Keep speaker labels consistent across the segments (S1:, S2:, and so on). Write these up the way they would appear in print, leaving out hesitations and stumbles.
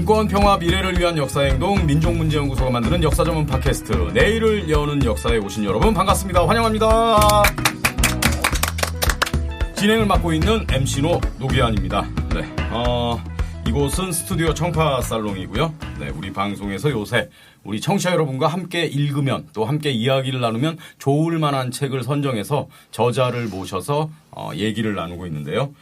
S1: 인권, 평화, 미래를 위한 역사행동 민족문제연구소가 만드는 역사 전문 팟캐스트 내일을 여는 역사에 오신 여러분 반갑습니다. 환영합니다. 진행을 맡고 있는 MC노 노기환입니다. 네, 이곳은 스튜디오 청파살롱이고요. 네, 우리 방송에서 요새 우리 청취자 여러분과 함께 읽으면 또 함께 이야기를 나누면 좋을 만한 책을 선정해서 저자를 모셔서 얘기를 나누고 있는데요.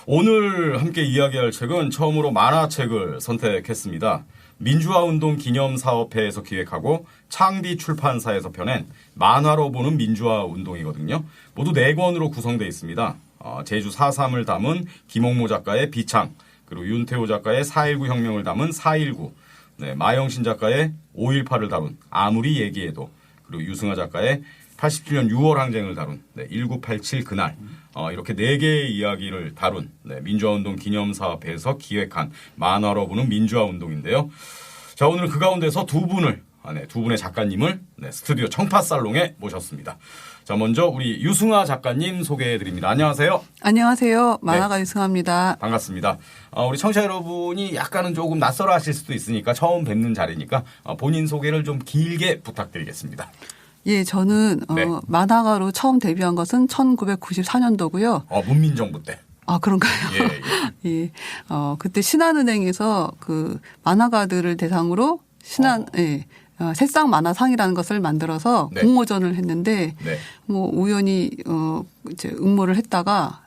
S1: 오늘 함께 이야기할 책은 처음으로 만화책을 선택했습니다. 민주화운동 기념사업회에서 기획하고 창비 출판사에서 펴낸 만화로 보는 민주화운동이거든요. 모두 4권으로 구성되어 있습니다. 제주 4.3을 담은 김옥모 작가의 비창, 그리고 윤태호 작가의 4.19 혁명을 담은 4.19, 네, 마영신 작가의 5.18을 다룬 아무리 얘기해도, 그리고 유승하 작가의 87년 6월 항쟁을 다룬 1987 그날, 이렇게 4개의 이야기를 다룬 민주화운동 기념사업회에서 기획한 만화로 보는 민주화운동인데요. 자, 오늘 그 가운데서 두 분의 작가님을 스튜디오 청파살롱에 모셨습니다. 자, 먼저 우리 유승하 작가님 소개해드립니다. 안녕하세요.
S2: 안녕하세요. 만화가 유승하입니다.
S1: 반갑습니다. 우리 청취자 여러분이 약간은 조금 낯설어 하실 수도 있으니까 처음 뵙는 자리니까 본인 소개를 좀 길게 부탁드리겠습니다.
S2: 예, 저는 만화가로 처음 데뷔한 것은 1994년도고요.
S1: 문민정부 때.
S2: 아, 그런가요?
S1: 예.
S2: 예. 그때 신한은행에서 그 만화가들을 대상으로 새싹 만화상이라는 것을 만들어서
S1: 네.
S2: 공모전을 했는데
S1: 네.
S2: 뭐 우연히 이제 응모를 했다가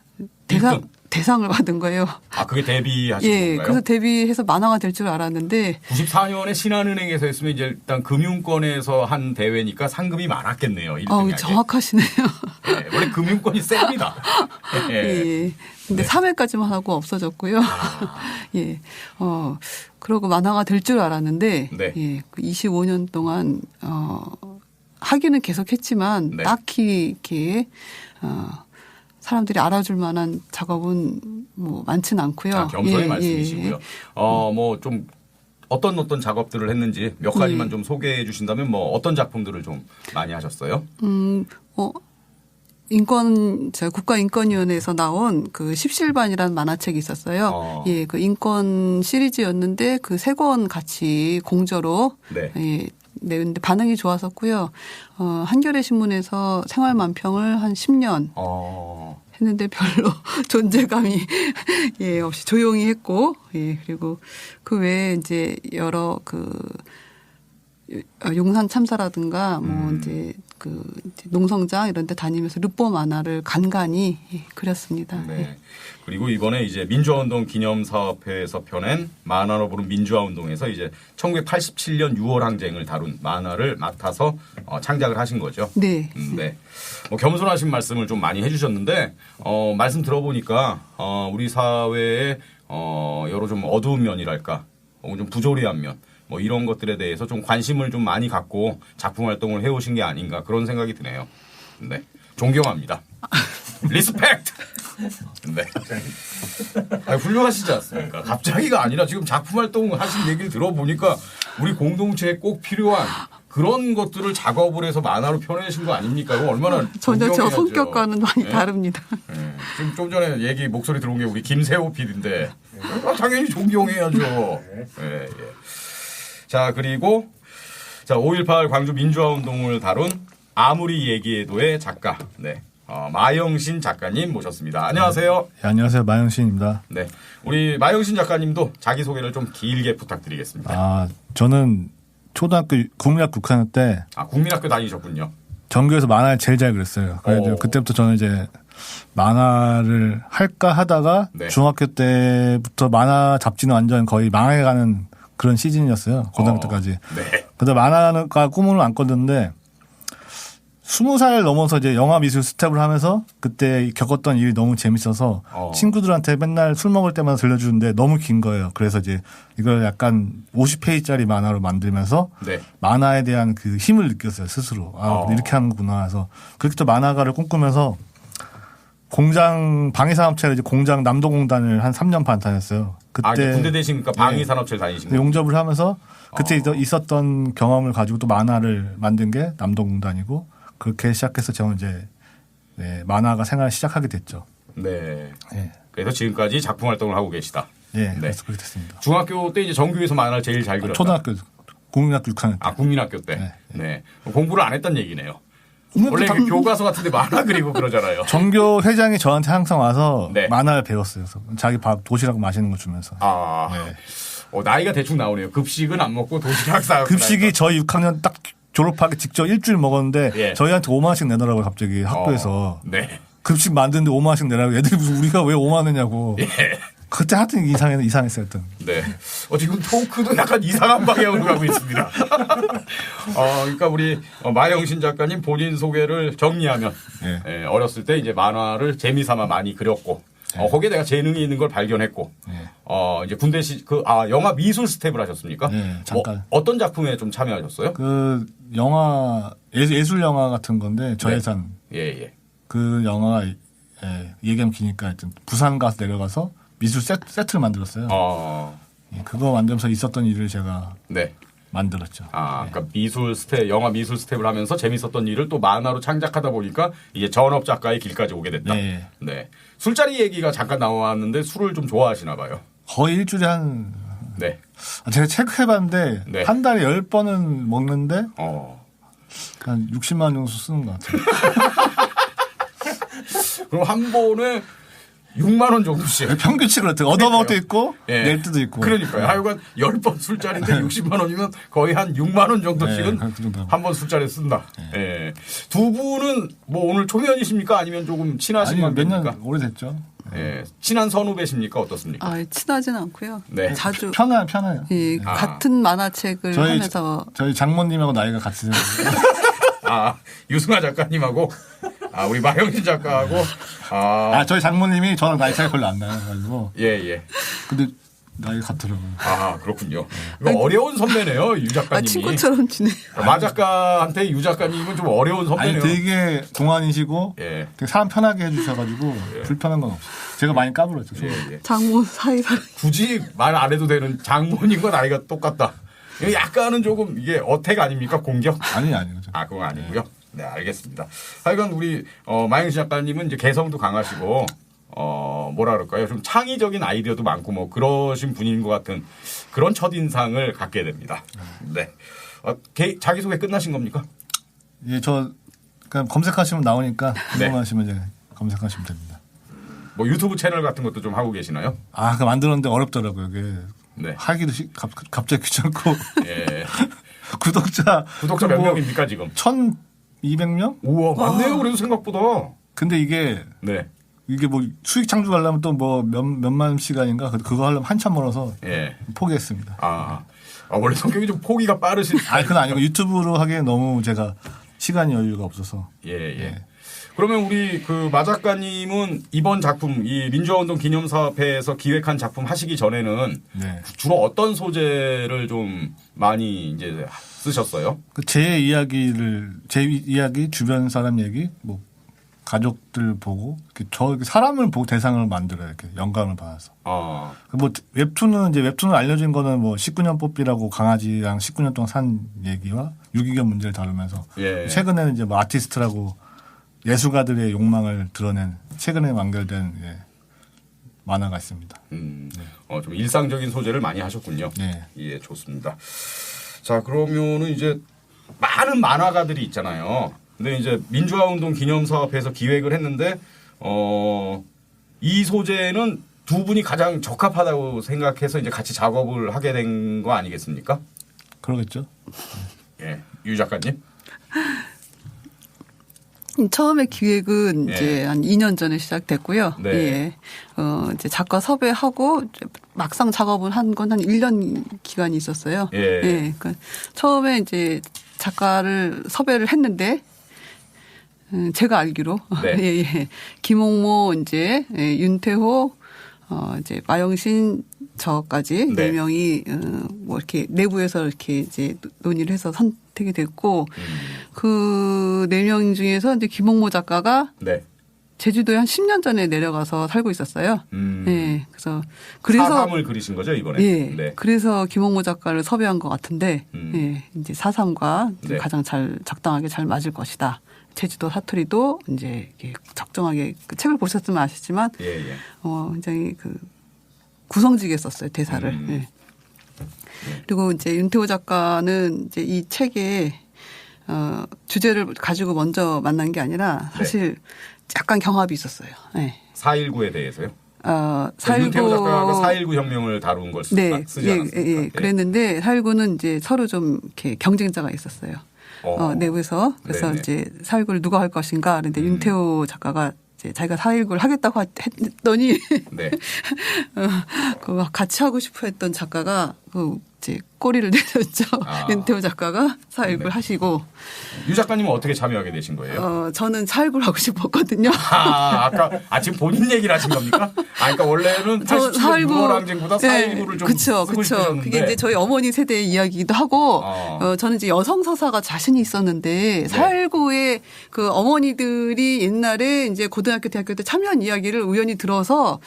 S2: 대상을 받은 거예요.
S1: 아, 그게 데뷔하신
S2: 예,
S1: 건가요?
S2: 그래서 데뷔해서 만화가 될 줄 알았는데
S1: 94년에 신한은행에서 했으면 이제 일단 금융권에서 한 대회니까 상금이 많았겠네요. 1등이
S2: 정확하시네요.
S1: 네, 원래 금융권이 셉니다.
S2: 예. 근데 3회까지만 하고 없어졌고요. 예. 그러고 만화가 될 줄 알았는데 예. 그 25년 동안 하기는 계속 했지만 딱히 이렇게 사람들이 알아줄 만한 작업은 뭐 많지는 않고요.
S1: 겸손히 말씀이시고요. 뭐 좀 어떤 작업들을 했는지 몇 가지만 좀 소개해 주신다면 뭐 어떤 작품들을 좀 많이 하셨어요?
S2: 국가인권위원회에서 나온 그 십실반이라는 만화책이 있었어요. 예, 그 인권 시리즈였는데 그 3권 같이 공저로 내는데 반응이 좋았었고요. 한겨레 신문에서 생활만평을 한 10년 했는데 별로 존재감이 없이 조용히 했고, 그리고 그 외에 이제 여러 용산 참사라든가 이제 농성장 이런 데 다니면서 르포 만화를 간간히 그렸습니다.
S1: 네. 그리고 이번에 이제 민주화운동 기념사업회에서 펴낸 만화로 보는 민주화운동에서 이제 1987년 6월 항쟁을 다룬 만화를 맡아서 창작을 하신 거죠.
S2: 네.
S1: 네. 뭐 겸손하신 말씀을 좀 많이 해주셨는데 말씀 들어보니까 우리 사회의 여러 좀 어두운 면이랄까, 좀 부조리한 면. 뭐 이런 것들에 대해서 좀 관심을 좀 많이 갖고 작품 활동을 해오신 게 아닌가 그런 생각이 드네요. 네. 존경합니다. 리스펙트! 네. 훌륭하시지 않습니까? 갑자기가 아니라 지금 작품 활동을 하신 얘기를 들어보니까 우리 공동체에 꼭 필요한 그런 것들을 작업을 해서 만화로 펴내신 거 아닙니까? 이거 얼마나
S2: 전혀 저 성격과는 많이 다릅니다.
S1: 네. 지금 좀 전에 목소리 들어온 게 우리 김세호 PD인데 당연히 존경해야죠. 예. 자, 그리고 5.18 광주 민주화운동을 다룬 아무리 얘기해도의 작가, 마영신 작가님 모셨습니다. 안녕하세요.
S3: 네, 안녕하세요. 마영신입니다.
S1: 네, 우리 마영신 작가님도 자기소개를 좀 길게 부탁드리겠습니다.
S3: 저는 초등학교 국민학교 6학년 때
S1: 국민학교 다니셨군요.
S3: 전교에서 만화를 제일 잘 그렸어요. 그래서 그때부터 저는 이제 만화를 할까 하다가 중학교 때부터 만화 잡지는 완전 거의 망해가는 그런 시즌이었어요. 고등학교 때까지.
S1: 네.
S3: 그래서 만화가 꿈을 안 꿨는데 20살 넘어서 이제 영화 미술 스텝을 하면서 그때 겪었던 일이 너무 재밌어서 친구들한테 맨날 술 먹을 때마다 들려주는데 너무 긴 거예요. 그래서 이제 이걸 약간 50페이지짜리 만화로 만들면서 만화에 대한 그 힘을 느꼈어요. 스스로. 이렇게 하는구나 해서 그렇게 또 만화가를 꿈꾸면서 방위산업체를 이제 공장 남도공단을 한 3년 반 다녔어요. 그때
S1: 군대 되시니까 방위산업체를 다니신 거예요?
S3: 용접을 하면서 그때 있었던 경험을 가지고 또 만화를 만든 게 남도공단이고 그렇게 시작해서 저는 이제 만화가 생활을 시작하게 됐죠.
S1: 네. 그래서 지금까지 작품 활동을 하고 계시다.
S3: 예,
S1: 네.
S3: 그래서 그렇게 됐습니다.
S1: 중학교 때 이제 정규에서 만화를 제일 잘 그렸다.
S3: 초등학교, 국민학교 6학년 때.
S1: 아, 국민학교 때.
S3: 네.
S1: 네. 공부를 안 했단 얘기네요. 원래 그 교과서 같은데 만화 그리고 그러잖아요.
S3: 전교 회장이 저한테 항상 와서
S1: 네.
S3: 만화를 배웠어요. 그래서 자기 밥 도시락 맛있는 거 주면서.
S1: 아,
S3: 네.
S1: 나이가 대충 나오네요. 급식은 안 먹고 도시락 싸고.
S3: 급식이 저희 6학년 딱 졸업하기 직접 일주일 먹었는데
S1: 예.
S3: 저희한테 5만 원씩 내놓으라고 갑자기 학교에서
S1: 네.
S3: 급식 만드는데 5만 원씩 내라고 애들이 무슨 우리가 왜 5만 원이냐고.
S1: 예.
S3: 그때 하여튼 이상했어요. 하여튼.
S1: 네. 지금 토크도 약간 이상한 방향으로 가고 있습니다. 그러니까 우리 마영신 작가님 본인 소개를 정리하면
S3: 예.
S1: 어렸을 때 이제 만화를 재미삼아 많이 그렸고 거기에 내가 재능이 있는 걸 발견했고 이제 군대 영화 미술 스텝을 하셨습니까?
S3: 네, 잠깐.
S1: 어떤 작품에 좀 참여하셨어요?
S3: 그 영화 예술 영화 같은 건데 저예산.
S1: 예.
S3: 그 영화가 얘기하면 기니까 하여튼 부산 가서 내려가서 미술 세트를 만들었어요. 예, 그거 만들면서 있었던 일을 제가
S1: 네.
S3: 만들었죠.
S1: 그러니까 영화 미술 스텝을 하면서 재밌었던 일을 또 만화로 창작하다 보니까 이제 전업 작가의 길까지 오게 됐다.
S3: 네.
S1: 네. 술자리 얘기가 잠깐 나왔는데 술을 좀 좋아하시나 봐요.
S3: 거의 일주일에 한
S1: 네.
S3: 제가 체크해봤는데
S1: 네.
S3: 한 달에 10번은 먹는데 한 60만 원 정도 쓰는 것 같아요.
S1: 그럼 한 번에 6만 원 정도씩.
S3: 평균치 그렇대요. 얻어먹을 때 있고
S1: 예.
S3: 낼 때도 있고.
S1: 그러니까요. 하여간 10번 술자리인데 60만 원이면 거의 한 6만 원 정도씩은 한 번 술자리에 쓴다. 예. 두 분은 뭐 오늘 초면이십니까? 아니면 조금 친하신
S3: 아니, 몇
S1: 관계입니까?
S3: 년 오래됐죠.
S1: 예. 친한 선후배십니까? 어떻습니까?
S2: 친하진 않고요.
S1: 네.
S2: 자주
S3: 편해요.
S2: 예, 같은 만화책을 하면서
S3: 저희 장모님하고 나이가 같이 생겨요.
S1: 유승아 작가님하고 우리 마영진 작가하고
S3: 저희 장모님이 저랑 나이 차이 별로 안 나요. 가지고
S1: 예.
S3: 근데 나이가 같더라고요.
S1: 그렇군요. 이거 어려운 선배네요, 유 작가님이.
S2: 친구처럼 지내요.
S1: 마 작가한테 유 작가님은 좀 어려운 선배네요.
S3: 되게 동안이시고
S1: 예.
S3: 되게 사람 편하게 해주셔가지고 불편한 건 없어요. 제가 많이 까불었죠.
S1: 예.
S2: 장모 사이.
S1: 굳이 말 안 해도 되는 장모님과 나이가 똑같다. 약간은 조금 이게 어택 아닙니까? 공격?
S3: 아니요.
S1: 그건 아니고요. 네, 알겠습니다. 하여간 우리 마영신 작가님은 이제 개성도 강하시고 뭐라 그럴까요? 좀 창의적인 아이디어도 많고 뭐 그러신 분인 것 같은 그런 첫인상을 갖게 됩니다. 네. 자기소개 끝나신 겁니까?
S3: 예, 그냥 검색하시면 나오니까 궁금하시면 이제 검색하시면 됩니다.
S1: 뭐 유튜브 채널 같은 것도 좀 하고 계시나요?
S3: 그거 만들었는데 어렵더라고요. 이게
S1: 네.
S3: 하기도 갑자기 귀찮고.
S1: 예.
S3: 구독자
S1: 몇 명입니까 지금?
S3: 1,200명?
S1: 우와, 많네요. 그래도 생각보다.
S3: 근데 이게 뭐 수익 창출하려면 또 뭐 몇만 시간인가 그거 하려면 한참 멀어서 포기했습니다.
S1: 원래 성격이 좀 포기가 빠르신.
S3: 그건 아니고 유튜브로 하기엔 너무 제가 시간이 여유가 없어서.
S1: 예. 그러면 우리 마 작가님은 이번 작품 이 민주화운동 기념사업회에서 기획한 작품 하시기 전에는 주로 어떤 소재를 좀 많이 이제 쓰셨어요?
S3: 제 이야기 주변 사람 얘기 뭐 가족들 보고 사람을 보고 대상을 만들어요. 이렇게 영감을 받아서. 뭐 웹툰은 알려진 거는 뭐 19년 뽀삐라고 강아지랑 19년 동안 산 얘기와 유기견 문제를 다루면서 최근에는 이제 뭐 아티스트라고 예술가들의 욕망을 드러낸 최근에 완결된 만화가 있습니다.
S1: 좀 일상적인 소재를 많이 하셨군요. 예, 좋습니다. 자, 그러면은 이제 많은 만화가들이 있잖아요. 근데 이제 민주화운동 기념사업회에서 기획을 했는데 이 소재는 두 분이 가장 적합하다고 생각해서 이제 같이 작업을 하게 된 거 아니겠습니까?
S3: 그러겠죠.
S1: 예, 유 작가님.
S2: 처음에 기획은 이제 한 2년 전에 시작됐고요. 이제 작가 섭외하고 막상 작업을 한 건 한 1년 기간이 있었어요. 그러니까 처음에 이제 작가를 섭외를 했는데 제가 알기로 김홍모 이제 윤태호 이제 마영신 저까지 네 명이 뭐 이렇게 내부에서 이렇게 이제 논의를 해서 선택이 됐고 그 4명 중에서 이제 김홍모 작가가 제주도에 한 10년 전에 내려가서 살고 있었어요. 그래서
S1: 사삼을 그리신 거죠 이번에?
S2: 그래서 김홍모 작가를 섭외한 것 같은데 이제 사삼과 가장 적당하게 잘 맞을 것이다. 제주도 사투리도 이제 적정하게 그 책을 보셨으면 아시지만 굉장히 구성지게 썼어요, 대사를. 예. 그리고 이제 윤태호 작가는 이제 이 책에 주제를 가지고 먼저 만난 게 아니라 사실 약간 경합이 있었어요. 네.
S1: 4.19에 대해서요?
S2: 4.19
S1: 윤태호 작가가 4.19 혁명을 다룬 걸 쓰지 않았습니까?
S2: 예. 그랬는데 4.19는 이제 서로 좀 이렇게 경쟁자가 있었어요. 내부에서. 그래서
S1: 네네.
S2: 이제 4.19를 누가 할 것인가. 그런데 윤태호 작가가 이제 자기가 4.19를 하겠다고 했더니
S1: 네.
S2: 그 같이 하고 싶어 했던 작가가 그 이제 꼬리를 내렸죠. 윤태호 작가가 4.19를 하시고.
S1: 유 작가님은 어떻게 참여하게 되신 거예요?
S2: 저는 4.19를 하고 싶었거든요.
S1: 지금 본인 얘기를 하신 겁니까? 그러니까 원래는 87년 6월 항쟁보다 4.19를 좀 쓰고 싶으셨는데.
S2: 그게 이제 저희 어머니 세대의 이야기이기도 하고, 저는 이제 여성 서사가 자신이 있었는데, 4.19의 그 어머니들이 옛날에 이제 고등학교, 대학교 때 참여한 이야기를 우연히 들어서,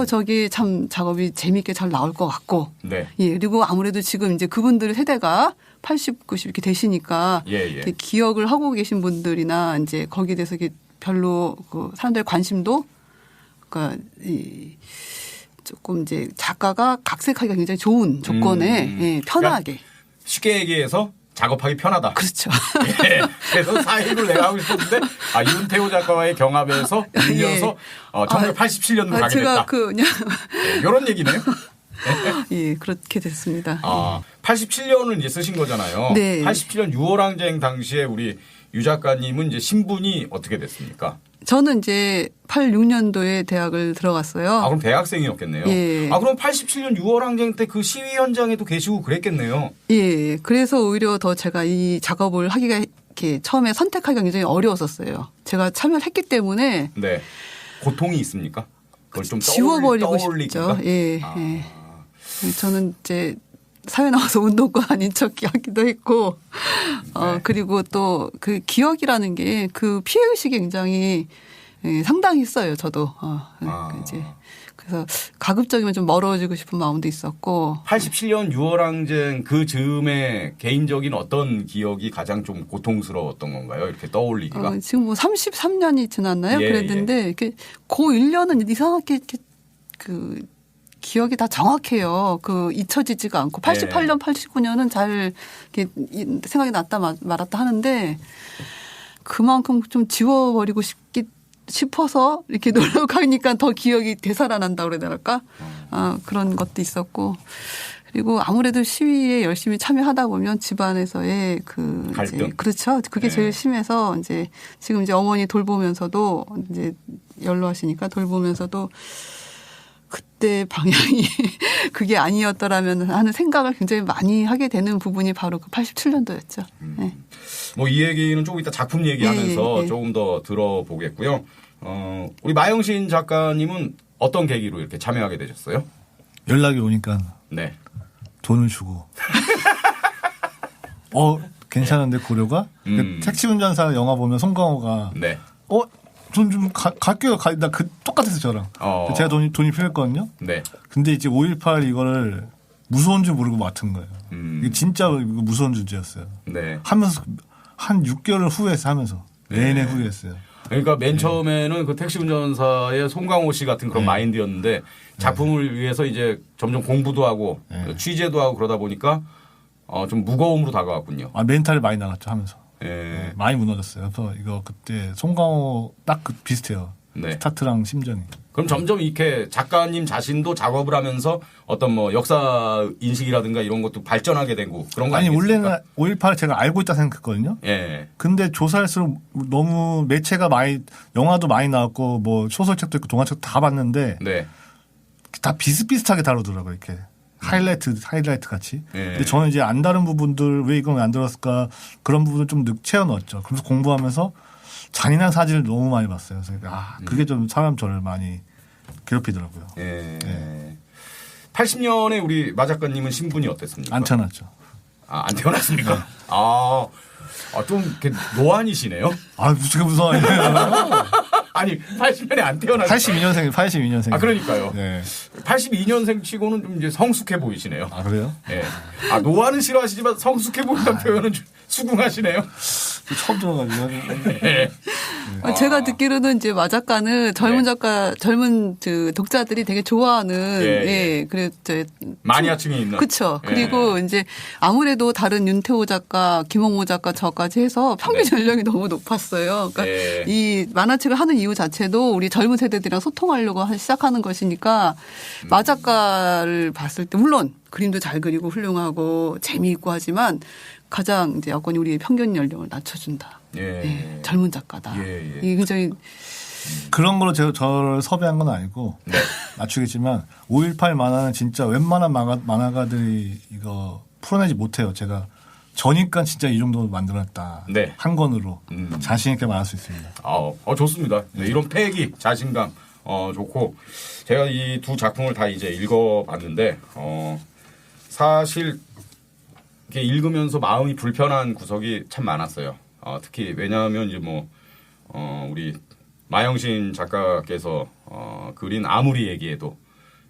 S2: 저기 참 작업이 재미있게 잘 나올 것 같고,
S1: 네.
S2: 예, 그리고 아무래도 지금 이제 그분들 세대가 80, 90 이렇게 되시니까 이렇게 기억을 하고 계신 분들이나 이제 거기에 대해서 이게 별로 그 사람들의 관심도 그러니까 조금 이제 작가가 각색하기가 굉장히 좋은 조건에 편하게.
S1: 그러니까 쉽게 얘기해서 작업하기 편하다.
S2: 그렇죠.
S1: 예, 그래서 4.19를 내가 하고 싶었는데 윤태호 작가와의 경합에서 밀려서 1987년으로 가게
S2: 제가
S1: 됐다. 이런 얘기네요.
S2: 예, 그렇게 됐습니다.
S1: 87년을 이제 쓰신 거잖아요.
S2: 네.
S1: 87년 6월 항쟁 당시에 우리 유 작가님은 이제 신분이 어떻게 됐습니까?
S2: 저는 이제 86년도에 대학을 들어갔어요.
S1: 그럼 대학생이었겠네요.
S2: 예.
S1: 그럼 87년 6월 항쟁 때 그 시위 현장에도 계시고 그랬겠네요.
S2: 예. 그래서 오히려 더 제가 이 작업을 하기가 이렇게 처음에 선택하기가 굉장히 어려웠었어요. 제가 참여를 했기 때문에.
S1: 네. 고통이 있습니까? 그걸 좀
S2: 지워버리고 싶죠. 예. 예. 저는 이제 사회 나와서 운동권 아닌 척 하기도 했고, 그리고 또 그 기억이라는 게 그 피해의식이 굉장히 상당히 있어요, 저도. 이제. 그래서 가급적이면 좀 멀어지고 싶은 마음도 있었고.
S1: 87년 6월 항쟁 그 즈음에 개인적인 어떤 기억이 가장 좀 고통스러웠던 건가요? 이렇게 떠올리기가?
S2: 지금 뭐 33년이 지났나요? 그랬는데, 이렇게 그 1년은 이상하게 이렇게 그 기억이 다 정확해요. 그 잊혀지지가 않고 88년, 89년은 잘 이렇게 생각이 났다 말았다 하는데 그만큼 좀 지워버리고 싶어서 이렇게 노력하니까 더 기억이 되살아난다 그래야 될까? 그런 것도 있었고. 그리고 아무래도 시위에 열심히 참여하다 보면 집안에서의 그
S1: 갈등?
S2: 그렇죠. 그게 제일 심해서 이제 지금 이제 어머니 돌보면서도 이제 연로하시니까 돌보면서도 그때 방향이 그게 아니었더라면 하는 생각을 굉장히 많이 하게 되는 부분이 바로 그 87년도였죠. 네.
S1: 뭐 이 얘기는 조금 이따 작품 얘기하면서 조금 더 들어보겠고요. 우리 마영신 작가님은 어떤 계기로 이렇게 참여하게 되셨어요?
S3: 연락이 오니까
S1: 네. 돈을
S3: 주고 괜찮은데 고려가? 택시 운전사 영화 보면 송강호가 돈 좀 갈게요. 나 똑같았어요, 저랑. 제가 돈이 필요했거든요.
S1: 네.
S3: 근데 이제 5.18 이거를 무서운 줄 모르고 맡은 거예요. 이게 진짜 무서운 주제였어요.
S1: 네.
S3: 하면서 한 6개월 후에서 하면서 내내 후회했어요.
S1: 그러니까 맨 처음에는 그 택시 운전사의 송강호 씨 같은 그런 마인드였는데 작품을 위해서 이제 점점 공부도 하고 취재도 하고 그러다 보니까 좀 무거움으로 다가왔군요.
S3: 멘탈이 많이 나갔죠, 하면서.
S1: 예.
S3: 많이 무너졌어요. 그래서 이거 그때 송강호 딱 비슷해요. 네. 스타트랑 심정이.
S1: 그럼 점점 이렇게 작가님 자신도 작업을 하면서 어떤 뭐 역사 인식이라든가 이런 것도 발전하게 되고 그런 거 아니겠습니까?
S3: 원래는 5.18을 제가 알고 있다 생각했거든요.
S1: 예.
S3: 근데 조사할수록 너무 매체가 많이 영화도 많이 나왔고 뭐 소설책도 있고 동화책도 다 봤는데 다 비슷비슷하게 다루더라고요. 이렇게. 하이라이트 같이. 근데 저는 이제 안 다른 부분들 왜 이건 안 들었을까 그런 부분을 좀 채워 넣었죠. 그래서 공부하면서 잔인한 사진을 너무 많이 봤어요. 그래서 그게 좀 저를 많이 괴롭히더라고요.
S1: 80년에 우리 마 작가님은 신분이 어땠습니까?
S3: 안 태어났죠.
S1: 안 태어났습니까? 네. 좀 이렇게 노안이시네요.
S3: 제가 무슨 아니에요.
S1: 아니 80년에 안 태어났어요.
S3: 82년생.
S1: 그러니까요.
S3: 네.
S1: 82년생 치고는 좀 이제 성숙해 보이시네요.
S3: 그래요?
S1: 네. 노안은 싫어하시지만 성숙해 보인다는 표현은 좀 수긍하시네요.
S3: 처음 들어가지고.
S1: 네.
S2: 제가 듣기로는 이제 마작가는 젊은 작가, 젊은 그 독자들이 되게 좋아하는, 그래,
S1: 마니아층이 있는.
S2: 그쵸. 그리고 이제 아무래도 다른 윤태호 작가, 김홍모 작가 저까지 해서 평균 연령이 너무 높았어요. 그러니까 이 만화책을 하는 이유 자체도 우리 젊은 세대들이랑 소통하려고 시작하는 것이니까 마작가를 봤을 때 물론 그림도 잘 그리고 훌륭하고 재미있고 하지만 가장 이제 여건이 우리의 평균 연령을 낮춰준다. 젊은 작가다. 이게 굉장히
S3: 그런 걸로 제가 저를 섭외한 건 아니고 낮추겠지만 5.18 만화는 진짜 웬만한 만화가들이 이거 풀어내지 못해요. 제가 저니까 진짜 이 정도 만들었다. 한 권으로 자신 있게 말할 수 있습니다.
S1: 좋습니다. 이런 패기, 자신감 좋고 제가 이 두 작품을 다 이제 읽어봤는데 사실 이렇게 읽으면서 마음이 불편한 구석이 참 많았어요. 특히 왜냐하면 이제 우리 마영신 작가께서 그린 아무리 얘기해도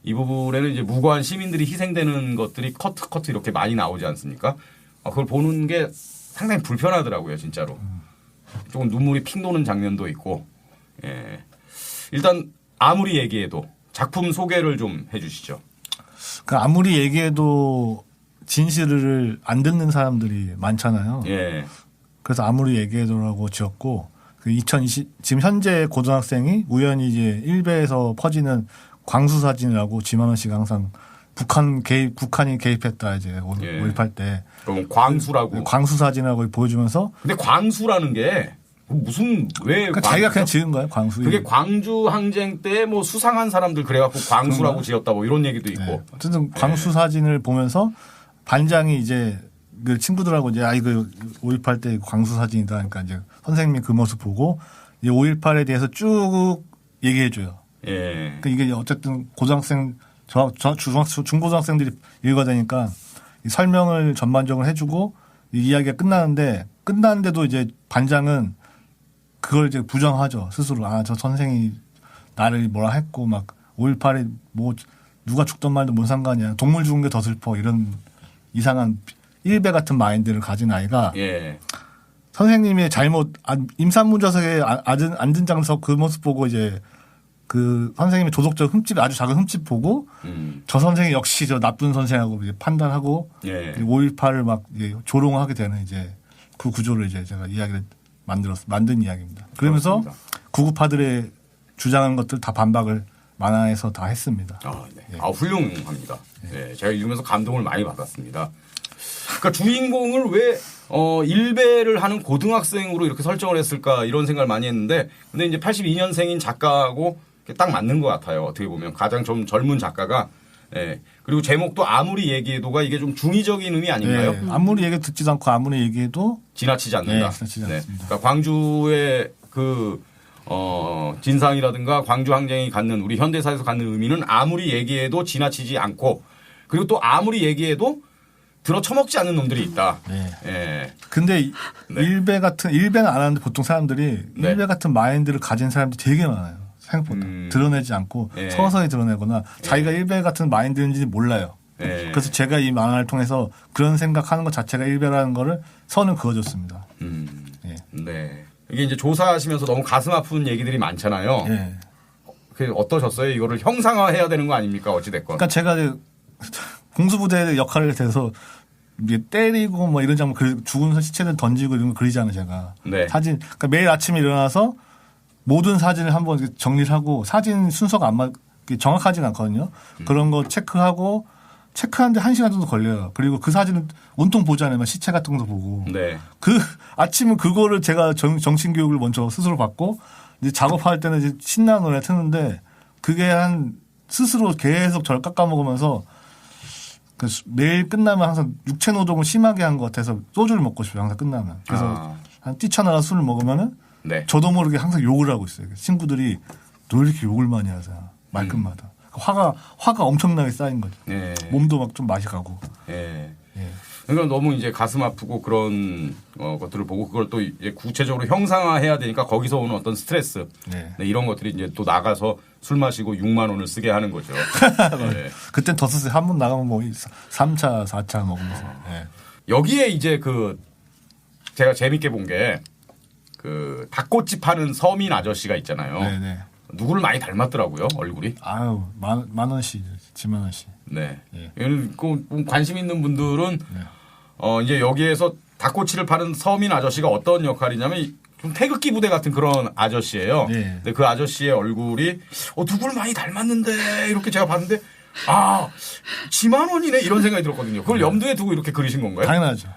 S1: 이 부분에는 이제 무고한 시민들이 희생되는 것들이 커트 이렇게 많이 나오지 않습니까? 그걸 보는 게 상당히 불편하더라고요, 진짜로. 조금 눈물이 핑 도는 장면도 있고. 일단 아무리 얘기해도 작품 소개를 좀 해주시죠.
S3: 그 아무리 얘기해도 진실을 안 듣는 사람들이 많잖아요. 그래서 아무리 얘기해도라고 지었고 그 2020 지금 현재 고등학생이 우연히 이제 일베에서 퍼지는 광수 사진이라고 지만원 씨가 항상 북한이 개입했다 이제 5.18 때.
S1: 그럼 광수라고.
S3: 광수 사진이라고 보여주면서.
S1: 근데 광수라는 게 무슨 왜?
S3: 그러니까 자기가 그냥 지은 거예요, 광수.
S1: 그게 광주 항쟁 때 수상한 사람들 그래갖고 광수라고 지었다 이런 얘기도 있고.
S3: 어쨌든 광수 사진을 보면서 반장이 이제 그 친구들하고 이제 이거 5.18 때 광수 사진이다. 그러니까 이제 선생님이 그 모습 보고 이 5.18에 대해서 쭉 얘기해줘요. 그러니까 이게 어쨌든 고등학생, 중고등학생들이 읽어야 되니까 이 설명을 전반적으로 해주고 이 이야기가 끝나는데도 이제 반장은 그걸 이제 부정하죠. 스스로. 저 선생이 나를 뭐라 했고 막 5.18에 누가 죽던 말도 뭔 상관이야. 동물 죽은 게 더 슬퍼. 이런 이상한 일배 같은 마인드를 가진 아이가 선생님의 잘못 임산부좌석에 앉은 장소 그 모습 보고 이제 그 선생님의 도덕적 흠집 아주 작은 흠집 보고 저 선생이 역시 저 나쁜 선생하고 이제 판단하고 5.18을 막 조롱하게 되는 이제 그 구조를 이제 제가 이야기를 만든 이야기입니다. 그러면서 구구파들의 주장한 것들 다 반박을 만화에서 다 했습니다.
S1: 훌륭합니다. 제가 읽으면서 감동을 많이 받았습니다. 그러니까 주인공을 왜 일배를 하는 고등학생으로 이렇게 설정을 했을까 이런 생각을 많이 했는데 근데 이제 82년생인 작가하고 딱 맞는 것 같아요. 어떻게 보면 가장 좀 젊은 작가가 그리고 제목도 아무리 얘기해도가 이게 좀 중의적인 의미 아닌가요?
S3: 아무리 얘기 듣지도 않고 아무리 얘기해도
S1: 지나치지 않는다.
S3: 지나치지 않습니다.
S1: 그러니까 광주의 그 진상이라든가 광주 항쟁이 갖는 우리 현대사에서 갖는 의미는 아무리 얘기해도 지나치지 않고 그리고 또 아무리 얘기해도 들어 처먹지 않는 놈들이 있다.
S3: 근데 일배는 안 하는데 보통 사람들이 일배 같은 마인드를 가진 사람들이 되게 많아요. 생각보다. 드러내지 않고 서서히 드러내거나 자기가 일배 같은 마인드인지 몰라요. 그래서 제가 이 만화를 통해서 그런 생각하는 것 자체가 일배라는 거를 선을 그어줬습니다.
S1: 이게 이제 조사하시면서 너무 가슴 아픈 얘기들이 많잖아요. 그 어떠셨어요? 이거를 형상화해야 되는 거 아닙니까? 어찌됐건.
S3: 그러니까 제가 공수부대 역할을 해서 이게 때리고 뭐 이런 장면 죽은 시체들 던지고 이런 거 그리잖아요, 제가. 사진. 그러니까 매일 아침에 일어나서 모든 사진을 한번 정리를 하고 사진 순서가 정확하지가 않거든요. 그런 거 체크하는데 1시간 정도 걸려요. 그리고 그 사진을 온통 보잖아요. 시체 같은 것도 보고. 그 아침은 그거를 제가 정신교육을 먼저 스스로 받고 이제 작업할 때는 이제 신나는 노래 트는데 그게 스스로 계속 저를 깎아먹으면서 매일 끝나면 항상 육체 노동을 심하게 한 것 같아서 소주를 먹고 싶어요. 항상 끝나면. 그래서 뛰쳐나가 술을 먹으면은 저도 모르게 항상 욕을 하고 있어요. 친구들이 너 이렇게 욕을 많이 하잖아. 말끝마다. 화가 엄청나게 쌓인 거죠. 몸도 막 좀 맛이 가고.
S1: 그러니까 너무 이제 가슴 아프고 그런 것들을 보고 그걸 또 이제 구체적으로 형상화해야 되니까 거기서 오는 어떤 스트레스 이런 것들이 이제 또 나가서 술 마시고 6만 원을 쓰게 하는 거죠.
S3: 그땐 더 쓰세요. 한 번 나가면 뭐 3차, 4차 먹으면서.
S1: 여기에 이제 제가 재밌게 본 게 그 닭꼬치 파는 서민 아저씨가 있잖아요.
S3: 네네.
S1: 누구를 많이 닮았더라고요, 얼굴이.
S3: 아유, 만원 씨, 지만원 씨.
S1: 네.
S3: 예.
S1: 그 관심 있는 분들은 이제 여기에서 닭꼬치를 파는 서민 아저씨가 어떤 역할이냐면 좀 태극기 부대 같은 그런 아저씨예요.
S3: 예.
S1: 근데 그 아저씨의 얼굴이 누굴 많이 닮았는데 이렇게 제가 봤는데 지만원이네 이런 생각이 들었거든요. 그걸 염두에 두고 이렇게 그리신 건가요?
S3: 당연하죠.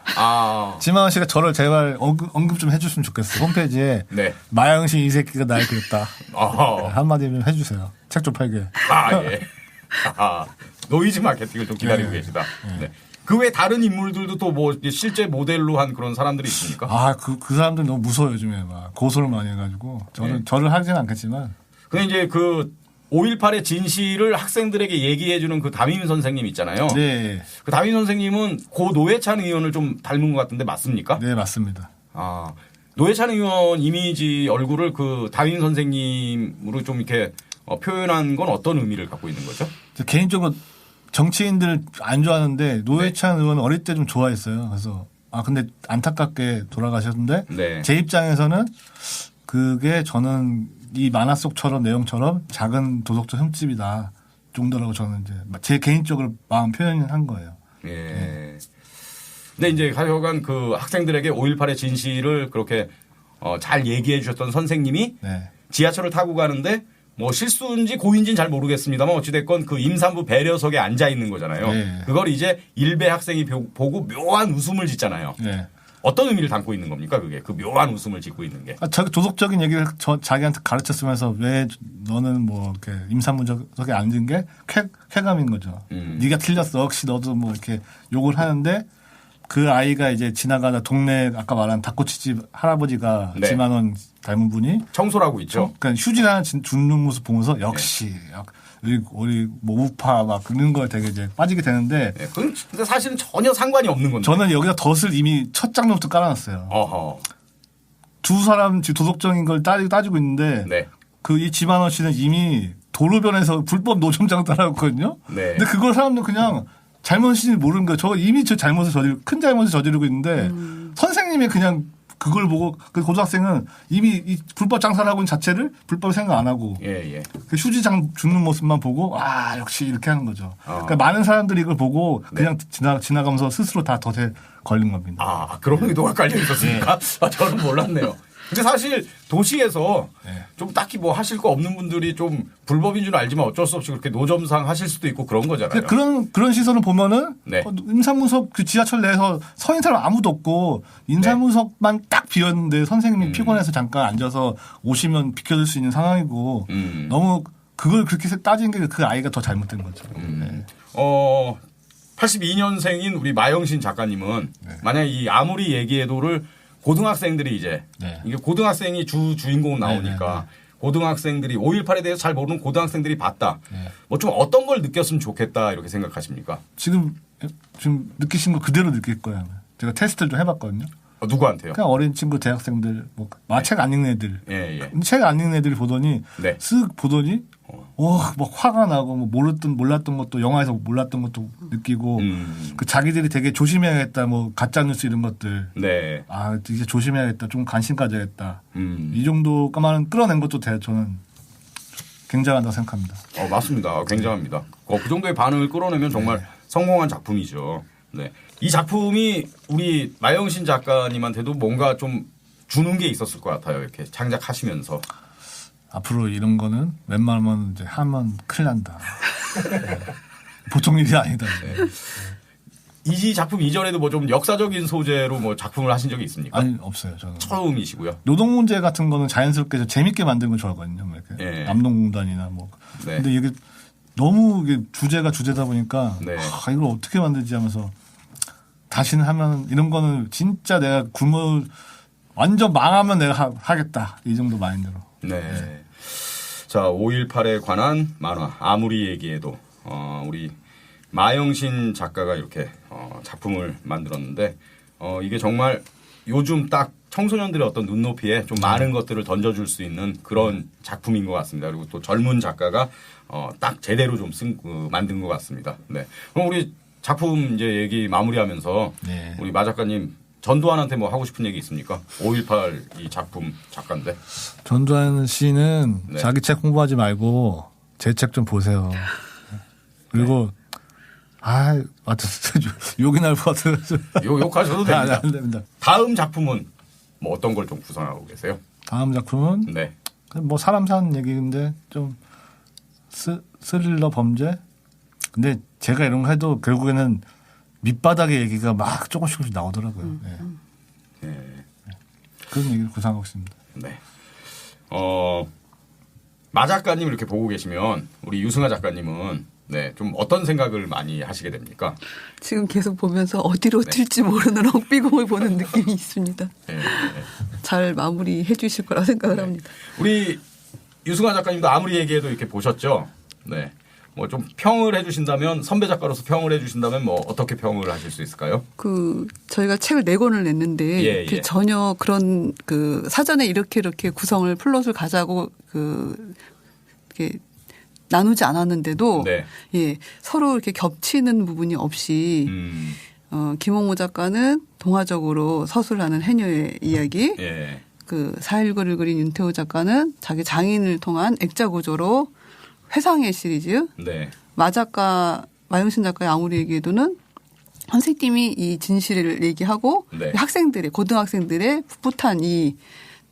S3: 지만원 씨가 저를 제발 언급 좀 해줬으면 좋겠어요. 홈페이지에
S1: 네.
S3: 마영 씨 이 새끼가 날 그렸다. 한마디 좀 해주세요. 책 좀 팔게.
S1: 예. 노이즈 마케팅을 좀 기다리고 계시다. 네. 그 외 다른 인물들도 또 뭐 실제 모델로 한 그런 사람들이 있습니까?
S3: 그 사람들 너무 무서워요, 요즘에. 막 고소를 많이 해가지고. 저를 하진 않겠지만.
S1: 근데 이제 그 5.18의 진실을 학생들에게 얘기해주는 그 담임 선생님 있잖아요.
S3: 네.
S1: 그 담임 선생님은 고 노회찬 의원을 좀 닮은 것 같은데 맞습니까?
S3: 네, 맞습니다.
S1: 노회찬 의원 이미지 얼굴을 그 담임 선생님으로 좀 이렇게 표현한 건 어떤 의미를 갖고 있는 거죠?
S3: 개인적으로 정치인들 안 좋아하는데 노회찬 의원 어릴 때 좀 좋아했어요. 그래서 근데 안타깝게 돌아가셨는데
S1: 네.
S3: 제 입장에서는 그게 저는 이 만화 속처럼 내용처럼 작은 도덕적 흠집이다 정도라고 저는 이제 제 개인적으로 마음 표현한 거예요.
S1: 예. 근데 이제 하여간 그 학생들에게 5.18의 진실을 그렇게 잘 얘기해 주셨던 선생님이 지하철을 타고 가는데 뭐 실수인지 고인지는 잘 모르겠습니다만 어찌됐건 그 임산부 배려석에 앉아 있는 거잖아요.
S3: 네.
S1: 그걸 이제 일베 학생이 보고 묘한 웃음을 짓잖아요.
S3: 네.
S1: 어떤 의미를 담고 있는 겁니까? 그게 그 묘한 웃음을 짓고 있는 게.
S3: 도덕적인 얘기를 자기한테 가르쳤으면서 왜 너는 뭐 이렇게 임산부석에 앉은 게 쾌감인 거죠. 네가 틀렸어. 역시 너도 뭐 이렇게 욕을 하는데 그 아이가 이제 지나가다 동네 아까 말한 닭꼬치집 할아버지가 지만원 닮은 분이
S1: 청소를 있죠.
S3: 그러니까 휴지 하나 줍는 모습 보면서 역시 우리 뭐 우파 막 그런 걸 되게 이제 빠지게 되는데.
S1: 그건 근데 사실은 전혀 상관이 없는 건데.
S3: 저는 여기다 덫을 이미 첫 장면부터 깔아놨어요. 두 사람 지금 도덕적인 걸 따지고 있는데 이 지만원 씨는 이미 도로변에서 불법 노점장 따라갔거든요. 근데 그걸 사람들 그냥 잘못인지 모르는 거예요. 저 이미 큰 잘못을 저지르고 있는데 선생님이 그냥 그걸 보고 그 고등학생은 이미 이 불법 장사를 하고 있는 자체를 불법 생각 안 하고 그 휴지장 줍는 모습만 보고 역시 이렇게 하는 거죠. 그러니까 많은 사람들이 이걸 보고 그냥 지나가면서 스스로 다 덫에 걸린 겁니다.
S1: 그런 의도가 깔려 있었습니까? 저는 몰랐네요. 근데 사실 도시에서 좀 딱히 뭐 하실 거 없는 분들이 좀 불법인 줄 알지만 어쩔 수 없이 그렇게 노점상 하실 수도 있고 그런 거잖아요.
S3: 그런 시선을 보면은 임산부석 그 지하철 내에서 서 있는 사람 아무도 없고 임산부석만 딱 비었는데 선생님이 피곤해서 잠깐 앉아서 오시면 비켜줄 수 있는 상황이고 너무 그걸 그렇게 따진 게 그 아이가 더 잘못된 거죠.
S1: 82년생인 우리 마영신 작가님은 만약 이 아무리 얘기해도를 고등학생들이 이제 이게 고등학생이 주인공 나오니까 고등학생들이 5.18에 대해서 잘 모르는 고등학생들이 봤다. 뭐 좀 어떤 걸 느꼈으면 좋겠다 이렇게 생각하십니까?
S3: 지금 느끼신 거 그대로 느낄 거예요. 제가 테스트를 좀 해봤거든요.
S1: 누구한테요?
S3: 그냥 어린 친구, 대학생들, 책 안 읽는 애들. 책 안 읽는 애들이 보더니 쓱 보더니 막 화가 나고 뭐 몰랐던 것도 영화에서 몰랐던 것도 느끼고 그 자기들이 되게 조심해야겠다 뭐 가짜 뉴스 이런 것들 이제 조심해야겠다 좀 관심 가져야겠다 이 정도까만 끌어낸 것도 저는 굉장하다고 생각합니다.
S1: 맞습니다. 굉장합니다. 그 정도의 반응을 끌어내면 정말 성공한 작품이죠. 이 작품이 우리 마영신 작가님한테도 뭔가 좀 주는 게 있었을 것 같아요. 이렇게 창작하시면서.
S3: 앞으로 이런 거는 웬만하면 이제 하면 큰일 난다. 보통 일이 아니다.
S1: 이 작품 이전에도 뭐 좀 역사적인 소재로 뭐 작품을 하신 적이 있습니까?
S3: 아니, 없어요. 저는.
S1: 처음이시고요.
S3: 노동 문제 같은 거는 자연스럽게 재밌게 만드는 걸 좋아하거든요. 뭐 이렇게 남동공단이나 뭐. 근데 이게 너무 이게 주제다 보니까 이걸 어떻게 만들지 하면서 다시는 하면 이런 거는 진짜 내가 완전 망하면 내가 하겠다. 이 정도 마인드로.
S1: 자, 5.18에 관한 만화 아무리 얘기해도 우리 마영신 작가가 이렇게 작품을 만들었는데 이게 정말 요즘 딱 청소년들의 어떤 눈높이에 좀 많은 것들을 던져줄 수 있는 그런 작품인 것 같습니다. 그리고 또 젊은 작가가 딱 제대로 좀 만든 것 같습니다. 그럼 우리 작품 이제 얘기 마무리하면서 우리 마 작가님 전두환한테 뭐 하고 싶은 얘기 있습니까? 5.18 이 작품 작가인데.
S3: 전두환 씨는
S1: 네.
S3: 자기 책 홍보하지 말고 제 책 좀 보세요. 그리고 욕이 날 것 같아요.
S1: 욕하셔도 됩니다.
S3: 안 됩니다.
S1: 다음 작품은 뭐 어떤 걸 좀 구상하고 계세요?
S3: 다음 작품은
S1: 네.
S3: 뭐 사람 사는 얘기인데 좀 스릴러 범죄? 근데 제가 이런 거 해도 결국에는 밑바닥의 얘기가 막 조금씩 나오더라고요. 네. 그런 얘기를 구상하고 있습니다.
S1: 네. 마 작가님 이렇게 보고 계시면 우리 유승아 작가님은 네, 좀 어떤 생각을 많이 하시게 됩니까?
S2: 지금 계속 보면서 어디로 튈지 모르는 엉비공을 보는 느낌이 있습니다. 잘 마무리해 주실 거라 생각을 합니다.
S1: 우리 유승아 작가님도 아무리 얘기해도 이렇게 보셨죠? 네. 뭐 좀 평을 해주신다면 선배 작가로서 평을 해주신다면 뭐 어떻게 평을 하실 수 있을까요?
S2: 저희가 책을 4권을 냈는데 전혀 그런 사전에 이렇게 구성을 플롯을 가자고 이렇게 나누지 않았는데도 서로 이렇게 겹치는 부분이 없이 김홍모 작가는 동화적으로 서술하는 해녀의 이야기, 4.19를 그린 윤태호 작가는 자기 장인을 통한 액자 구조로 회상의 시리즈, 마영신 작가의 아무리 얘기해도는 선생님이 이 진실을 얘기하고 고등학생들의 풋풋한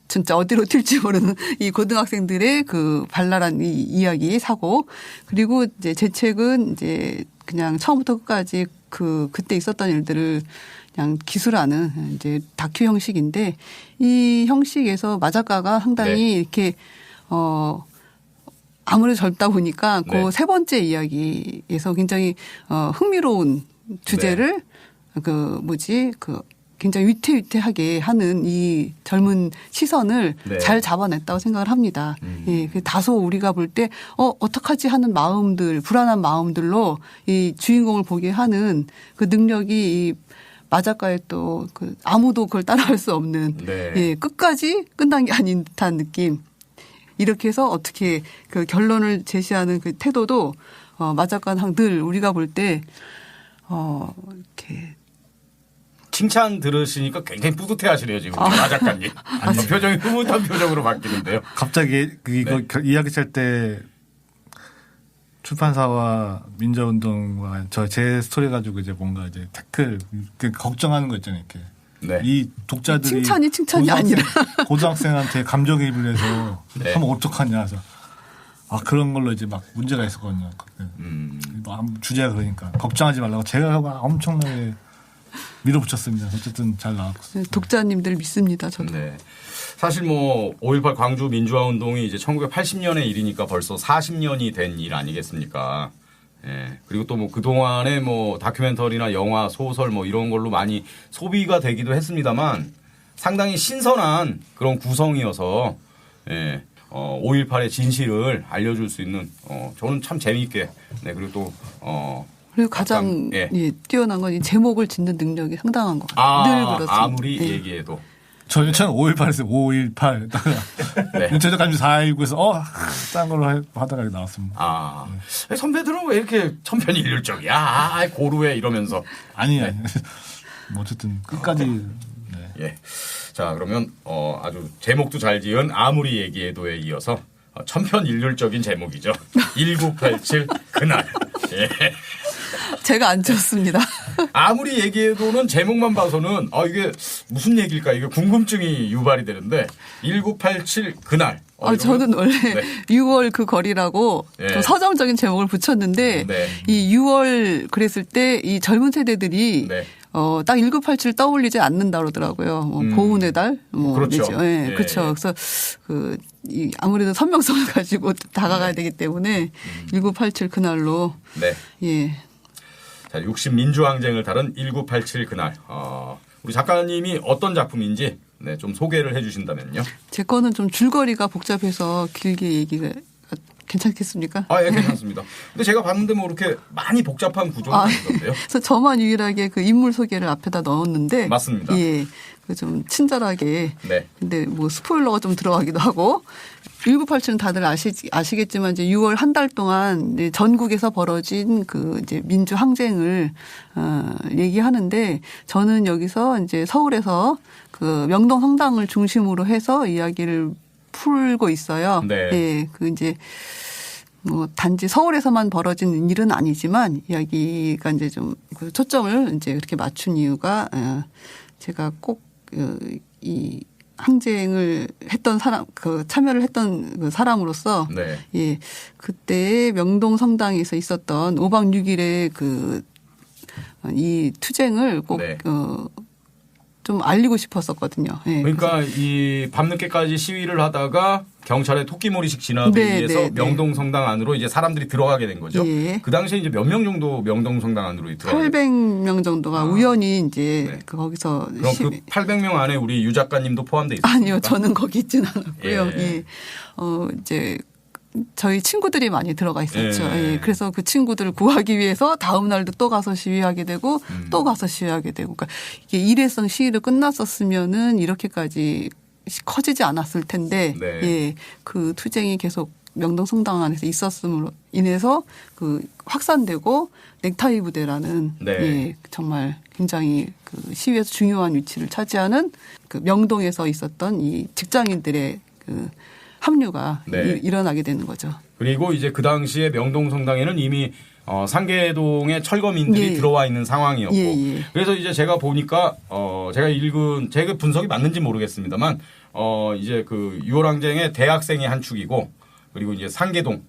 S2: 진짜 어디로 튈지 모르는 이 고등학생들의 발랄한 이 이야기 사고, 그리고 이제 제 책은 이제 그냥 처음부터 끝까지 그때 있었던 일들을 그냥 기술하는 이제 다큐 형식인데, 이 형식에서 마 작가가 상당히 이렇게 아무래도 젊다 보니까 그 세 번째 이야기에서 굉장히 흥미로운 주제를 굉장히 위태위태하게 하는 이 젊은 시선을 잘 잡아냈다고 생각을 합니다. 다소 우리가 볼 때 어떡하지 하는 마음들, 불안한 마음들로 이 주인공을 보게 하는 그 능력이 이 마 작가의 또 아무도 그걸 따라할 수 없는 끝까지 끝난 게 아닌 듯한 느낌. 이렇게 해서 어떻게 결론을 제시하는 그 태도도 마 작가는 늘 우리가 볼 때 이렇게
S1: 칭찬 들으시니까 굉장히 뿌듯해 하시네요, 지금. 마 작가님. 표정이 흐뭇한 표정으로 바뀌는데요.
S3: 갑자기 이거 이야기 짤 때 출판사와 민주운동과 제 스토리 가지고 이제 뭔가 이제 태클, 걱정하는 거 있잖아요, 이렇게. 이 독자들이
S2: 칭찬이 아니라
S3: 고등학생한테 감정이입을 해서 하면 어떡하냐 해서 그런 걸로 이제 막 문제가 있었거든요. 주제가 그러니까 걱정하지 말라고 제가 엄청나게 밀어붙였습니다. 어쨌든 잘 나왔고.
S2: 독자님들 믿습니다, 저도.
S1: 사실 뭐 5.18 광주 민주화 운동이 이제 1980년의 일이니까 벌써 40년이 된 일 아니겠습니까? 그리고 또 뭐 그동안에 뭐 다큐멘터리나 영화, 소설 뭐 이런 걸로 많이 소비가 되기도 했습니다만 상당히 신선한 그런 구성이어서 5.18의 진실을 알려줄 수 있는 저는 참 재미있게 그리고 또
S2: 그리고 가장 뛰어난 건 이 제목을 짓는 능력이 상당한 것 같아요. 늘 그렇습니다.
S1: 아무리 얘기해도.
S3: 저는 5.18에서 5.18. 윤태적 감지 4.19에서 딴 걸로 하다가 나왔습니다.
S1: 선배들은 왜 이렇게 천편일률적이야? 고루해 이러면서.
S3: 아니에요. 뭐 어쨌든 끝까지.
S1: 자, 그러면 아주 제목도 잘 지은 아무리 얘기해도에 이어서 천편일률적인 제목이죠. 1987 그날.
S2: 제가 안 지었습니다.
S1: 아무리 얘기해도는 제목만 봐서는 이게 무슨 얘기일까 이게 궁금증이 유발이 되는데 1987 그날.
S2: 저는 원래 6월 그 거리라고 좀 서정적인 제목을 붙였는데 이 6월 그랬을 때 이 젊은 세대들이 딱 1987 떠올리지 않는다 그러더라고요. 보훈의 달,
S1: 그렇죠.
S2: 그렇죠. 그래서 아무래도 선명성을 가지고 다가가야 되기 때문에 1987 그날로.
S1: 자, 60 민주항쟁을 다룬 1987 그날. 우리 작가님이 어떤 작품인지 좀 소개를 해주신다면요.
S2: 제 거는 좀 줄거리가 복잡해서 길게 얘기가 괜찮겠습니까?
S1: 예, 괜찮습니다. 근데 제가 봤는데 뭐 이렇게 많이 복잡한 구조는 아니던데요.
S2: 그래서 저만 유일하게 그 인물 소개를 앞에다 넣었는데.
S1: 맞습니다.
S2: 예. 좀 친절하게.
S1: 네.
S2: 근데 뭐 스포일러가 좀 들어가기도 하고. 1987은 다들 아시겠지만 이제 6월 한 달 동안 전국에서 벌어진 그 이제 민주 항쟁을 얘기하는데 저는 여기서 이제 서울에서 그 명동 성당을 중심으로 해서 이야기를 풀고 있어요.
S1: 네.
S2: 예. 그 이제 뭐 단지 서울에서만 벌어진 일은 아니지만 이야기가 이제 좀 그 초점을 이제 그렇게 맞춘 이유가 제가 꼭 이 항쟁을 했던 사람, 그 참여를 했던 그 사람으로서
S1: 네.
S2: 예. 그때 명동 성당에서 있었던 5박 6일의 그 이 투쟁을 꼭
S1: 네.
S2: 좀 알리고 싶었었거든요. 예.
S1: 그러니까 이 밤늦게까지 시위를 하다가 경찰의 토끼몰이식 진압에 의해서 명동 성당 안으로 이제 사람들이 들어가게 된 거죠.
S2: 예.
S1: 그 당시에 이제 몇 명 정도 명동 성당 안으로 들어가게
S2: 800명 정도가 우연히 이제
S1: 네.
S2: 거기서
S1: 그럼 그 800명 안에 우리 유 작가님도 포함돼 있습니까?
S2: 아니요, 저는 거기 있진 않았고요.
S1: 예.
S2: 예. 이제 저희 친구들이 많이 들어가 있었죠.
S1: 예.
S2: 예. 그래서 그 친구들을 구하기 위해서 다음 날도 또 가서 시위하게 되고 또 가서 시위하게 되고. 그러니까 이게 일회성 시위를 끝났었으면은 이렇게까지 커지지 않았을 텐데,
S1: 네.
S2: 예. 그 투쟁이 계속 명동 성당 안에서 있었음으로 인해서 그 확산되고 넥타이 부대라는
S1: 네.
S2: 예. 정말 굉장히 그 시위에서 중요한 위치를 차지하는 그 명동에서 있었던 이 직장인들의 그 합류가
S1: 네.
S2: 일어나게 되는 거죠.
S1: 그리고 이제 그 당시에 명동 성당에는 이미 상계동에 철거민들이
S2: 예.
S1: 들어와 있는 상황이었고
S2: 예.
S1: 그래서 이제 제가 보니까 제가 읽은 제가 분석이 맞는지 모르겠습니다만 이제 그 6월 항쟁의 대학생의 한 축이고 그리고 이제 상계동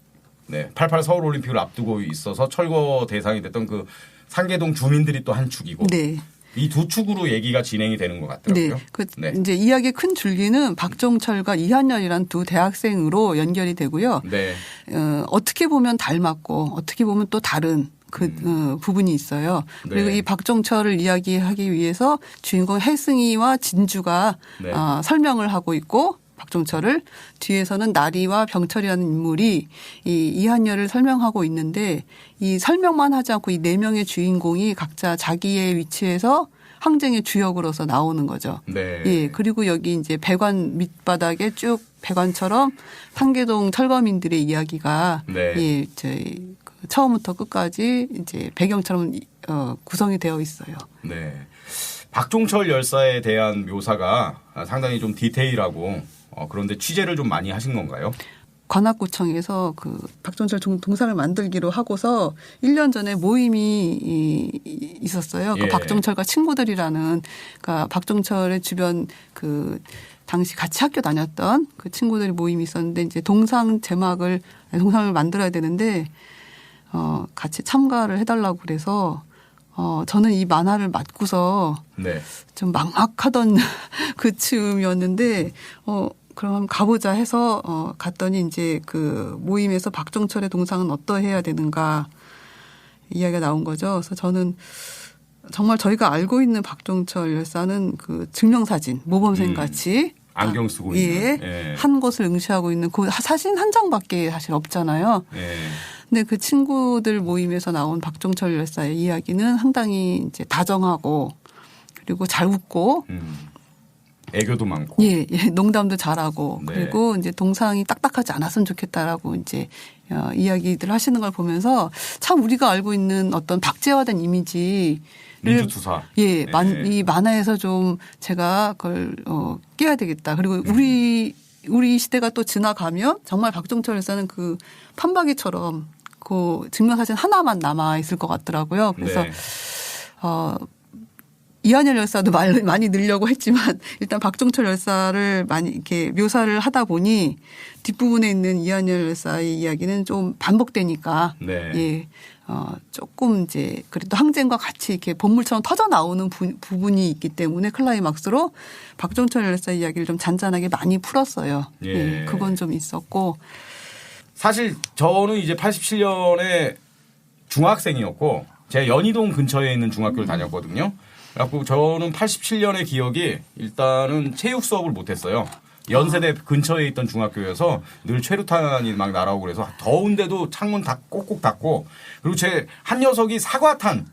S1: 88 서울 올림픽을 앞두고 있어서 철거 대상이 됐던 그 상계동 주민들이 또 한 축이고
S2: 네.
S1: 이 두 축으로 얘기가 진행이 되는 것 같더라고요.
S2: 네. 그 이제 이야기의 큰 줄기는 박종철과 이한열이란 두 대학생으로 연결이 되고요.
S1: 네.
S2: 어떻게 보면 닮았고 어떻게 보면 또 다른 그 부분이 있어요. 그리고
S1: 네.
S2: 이 박종철을 이야기하기 위해서 주인공 혜승이와 진주가
S1: 네.
S2: 설명을 하고 있고 박종철을 뒤에서는 나리와 병철이라는 인물이 이 이한열을 설명하고 있는데 이 설명만 하지 않고 이 네 명의 주인공이 각자 자기의 위치에서 항쟁의 주역으로서 나오는 거죠.
S1: 네.
S2: 예. 그리고 여기 이제 배관 밑바닥에 쭉 배관처럼 상계동 철거민들의 이야기가
S1: 네.
S2: 예, 저희 처음부터 끝까지 이제 배경처럼 구성이 되어 있어요.
S1: 네. 박종철 열사에 대한 묘사가 상당히 좀 디테일하고 그런데 취재를 좀 많이 하신 건가요?
S2: 관악구청에서 그 박종철 동상을 만들기로 하고서 1년 전에 모임이 있었어요.
S1: 예.
S2: 그 박종철과 친구들이라는 그러니까 박종철의 주변 그 당시 같이 학교 다녔던 그 친구들이 모임이 있었는데 이제 동상을 만들어야 되는데 같이 참가를 해달라고 그래서 저는 이 만화를 맡고서
S1: 네.
S2: 좀 막막하던 그 즈음이었는데 그럼 한번 가보자 해서 갔더니 이제 그 모임에서 박종철의 동상은 어떠해야 되는가 이야기가 나온 거죠. 그래서 저는 정말 저희가 알고 있는 박종철 열사는 그 증명사진 모범생 같이
S1: 안경 쓰고
S2: 예,
S1: 있는 예.
S2: 한 곳을 응시하고 있는 그 사진 한 장밖에 사실 없잖아요.
S1: 예.
S2: 근데 그 친구들 모임에서 나온 박종철 열사의 이야기는 상당히 이제 다정하고 그리고 잘 웃고
S1: 애교도 많고.
S2: 예, 농담도 잘하고
S1: 네.
S2: 그리고 이제 동상이 딱딱하지 않았으면 좋겠다라고 이제 이야기들 하시는 걸 보면서 참 우리가 알고 있는 어떤 박제화된 이미지
S1: 민주투사.
S2: 예,
S1: 네.
S2: 이 만화에서 좀 제가 그걸 깨야 되겠다. 그리고 우리 시대가 또 지나가면 정말 박종철 열사는 그 판박이처럼 그 증명사진 하나만 남아 있을 것 같더라고요. 그래서
S1: 네.
S2: 이한열 열사도 많이 늘려고 했지만 일단 박종철 열사를 많이 이렇게 묘사를 하다 보니 뒷부분에 있는 이한열 열사의 이야기는 좀 반복되니까
S1: 네.
S2: 예. 조금 이제 그래도 항쟁과 같이 이렇게 본물처럼 터져 나오는 부분이 있기 때문에 클라이막스로 박종철 열사 이야기를 좀 잔잔하게 많이 풀었어요.
S1: 예.
S2: 그건 좀 있었고.
S1: 사실 저는 이제 87년에 중학생이었고 제가 연희동 근처에 있는 중학교를 다녔거든요. 그래갖고 저는 87년의 기억이 일단은 체육 수업을 못했어요. 연세대 근처에 있던 중학교여서 늘 최루탄이 막 날아오고 그래서 더운데도 창문 다 꼭꼭 닫고 그리고 제 한 녀석이 사과탄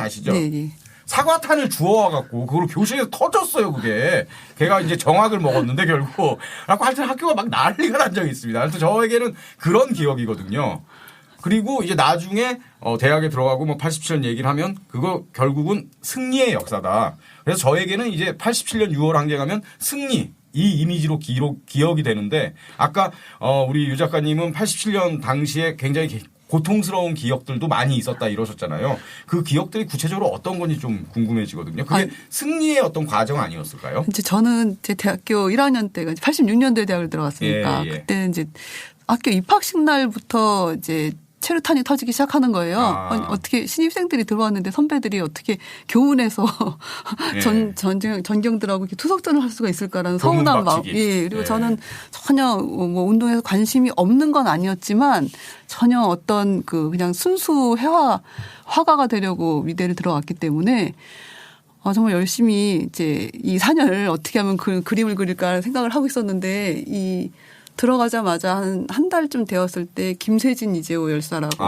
S1: 아시죠?
S2: 네.
S1: 사과탄을 주워와갖고 그걸 교실에서 터졌어요 그게. 걔가 이제 정학을 먹었는데 결국 하여튼 학교가 막 난리가 난 적이 있습니다. 하여튼 저에게는 그런 기억이거든요. 그리고 이제 나중에 대학에 들어가고 뭐 87년 얘기를 하면 그거 결국은 승리의 역사다. 그래서 저에게는 이제 87년 6월 한개 가면 승리 이 이미지로 기억이 되는데 아까 우리 유 작가님은 87년 당시에 굉장히 고통스러운 기억들도 많이 있었다 이러셨잖아요. 그 기억들이 구체적으로 어떤 건지 좀 궁금해지거든요. 그게 승리의 어떤 과정 아니었을까요?
S2: 이제 저는 제 대학교 1학년 때가 86년도에 대학을 들어갔으니까 그때 이제 학교 입학식 날부터 이제 체류탄이 터지기 시작하는 거예요. 아니, 어떻게 신입생들이 들어왔는데 선배들이 어떻게 교훈에서 전경들하고 이렇게 투석전을 할 수가 있을까라는 서운한 마음. 그리고 저는 전혀 뭐 운동에서 관심이 없는 건 아니었지만 전혀 어떤 그냥 순수 화가가 되려고 미대를 들어왔기 때문에 정말 열심히 이제 이 4년을 어떻게 하면 그 그림을 그릴까 생각을 하고 있었는데 들어가자마자 한 달쯤 되었을 때 김세진 이재호 열사라고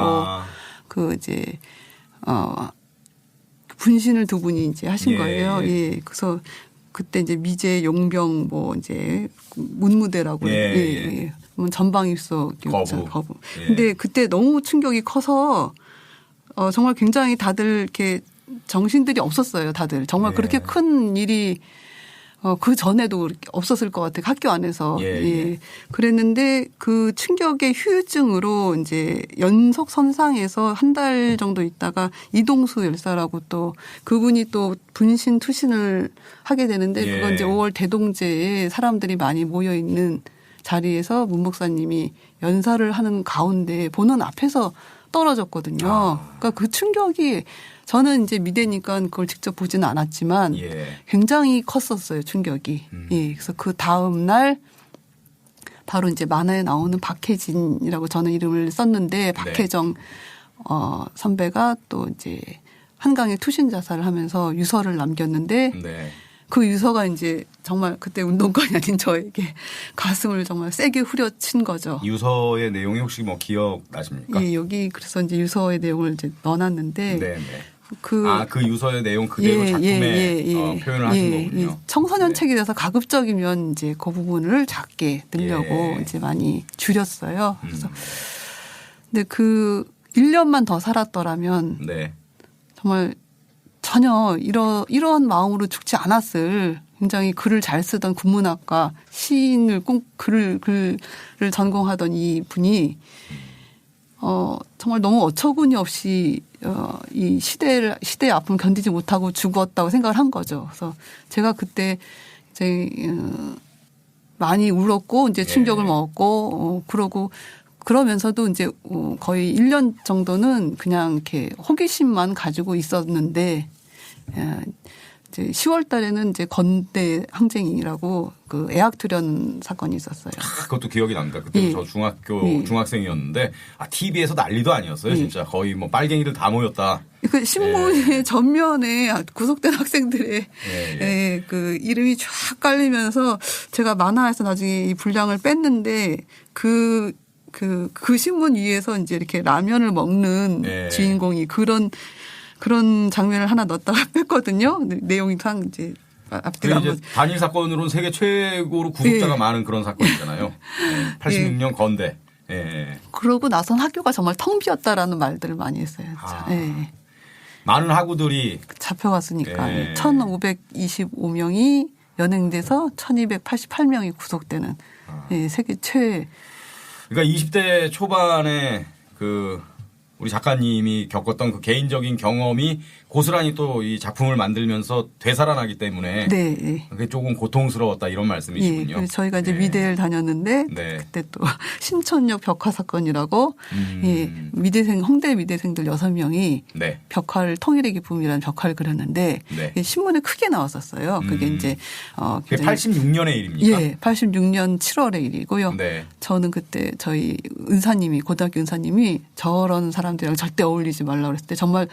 S2: 이제 분신을 두 분이 이제 하신 거예요. 그래서 그때 이제 미제 용병 뭐 이제 문무대라고 전방 입소 거부. 근데 그때 너무 충격이 커서 정말 굉장히 다들 이렇게 정신들이 없었어요. 다들 정말 그렇게 큰 일이 그 전에도 없었을 것 같아요. 학교 안에서. 그랬는데 그 충격의 후유증으로 이제 연속 선상에서 한 달 정도 있다가 이동수 열사라고 또 그분이 또 분신 투신을 하게 되는데 그건 이제 5월 대동제에 사람들이 많이 모여 있는 자리에서 문 목사님이 연사를 하는 가운데 보는 앞에서 떨어졌거든요. 그러니까 그 충격이 저는 이제 미대니까 그걸 직접 보지는 않았지만 굉장히 컸었어요, 충격이. 그래서 그 다음 날 바로 이제 만화에 나오는 박혜진이라고 저는 이름을 썼는데 박혜정 선배가 또 이제 한강에 투신 자살을 하면서 유서를 남겼는데 그 유서가 이제 정말 그때 운동권이 아닌 저에게 가슴을 정말 세게 후려친 거죠.
S1: 유서의 내용이 혹시 뭐 기억나십니까?
S2: 여기 그래서 이제 유서의 내용을 이제 넣어놨는데 그
S1: 유서의 내용 그대로 작품에 표현을 하신 거군요.
S2: 청소년 책이 돼서 가급적이면 이제 그 부분을 작게 넣으려고 이제 많이 줄였어요. 그래서 근데 그 1년만 더 살았더라면 정말 전혀 이러한 마음으로 죽지 않았을 굉장히 글을 잘 쓰던 국문학과 시인을 글을 전공하던 이 분이 정말 너무 어처구니 없이 이 시대의 아픔을 견디지 못하고 죽었다고 생각을 한 거죠. 그래서 제가 그때 이제 많이 울었고 이제 충격을 먹었고 그러면서도 이제 거의 1년 정도는 그냥 이렇게 호기심만 가지고 있었는데 이제 10월 달에는 이제 건대 항쟁이라고 그 애학투련 사건이 있었어요.
S1: 그것도 기억이 납니다. 그때 저 중학생이었는데 TV에서 난리도 아니었어요. 진짜 거의 뭐 빨갱이들 다 모였다.
S2: 그 신문의 전면에 구속된 학생들의 그 이름이 쫙 깔리면서 제가 만화에서 나중에 이 분량을 뺐는데 그 신문 위에서 이제 이렇게 라면을 먹는 주인공이 그런 장면을 하나 넣었다가 뺐거든요. 내용상 이제 앞뒤가
S1: 이제 단일 사건으로는 세계 최고로 구속자가 많은 그런 사건이잖아요. 86년 건대.
S2: 그러고 나선 학교가 정말 텅 비었다라는 말들을 많이 했어요.
S1: 많은 학우들이
S2: 잡혀갔으니까 1,525명이 연행돼서 1,288명이 구속되는 세계 최.
S1: 그러니까 20대 초반에 우리 작가님이 겪었던 그 개인적인 경험이 고스란히 또 이 작품을 만들면서 되살아나기 때문에 그게 조금 고통스러웠다 이런 말씀이시군요.
S2: 그래서 저희가 이제 미대를 다녔는데 그때 또 신촌역 벽화 사건이라고 홍대 미대생들 6명이 벽화를 통일의 기쁨이라는 벽화를 그렸는데 신문에 크게 나왔었어요. 그게 이제
S1: 그게 86년의 일입니까?
S2: 86년 7월의 일이고요. 저는 그때 저희 은사님이 고등학교 은사님이 저런 사람 사람들이랑 절대 어울리지 말라 그랬을 때 정말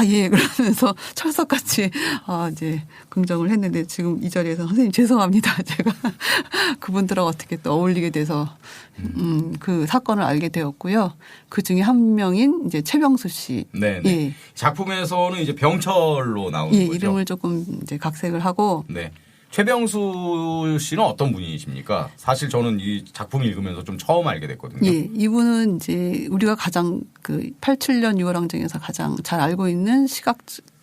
S2: 예 그러면서 철석같이 이제 긍정을 했는데 지금 이 자리에서 선생님 죄송합니다. 제가 그분들하고 어떻게 또 어울리게 돼서 그 사건을 알게 되었고요. 그 중에 한 명인 이제 최병수 씨.
S1: 네. 예. 작품에서는 이제 병철로 나오는 거죠.
S2: 이름을 조금 이제 각색을 하고.
S1: 네. 최병수 씨는 어떤 분이십니까? 사실 저는 이 작품 읽으면서 좀 처음 알게 됐거든요.
S2: 예, 이분은 이제 우리가 가장 그 87년 6월 항쟁에서 가장 잘 알고 있는 시각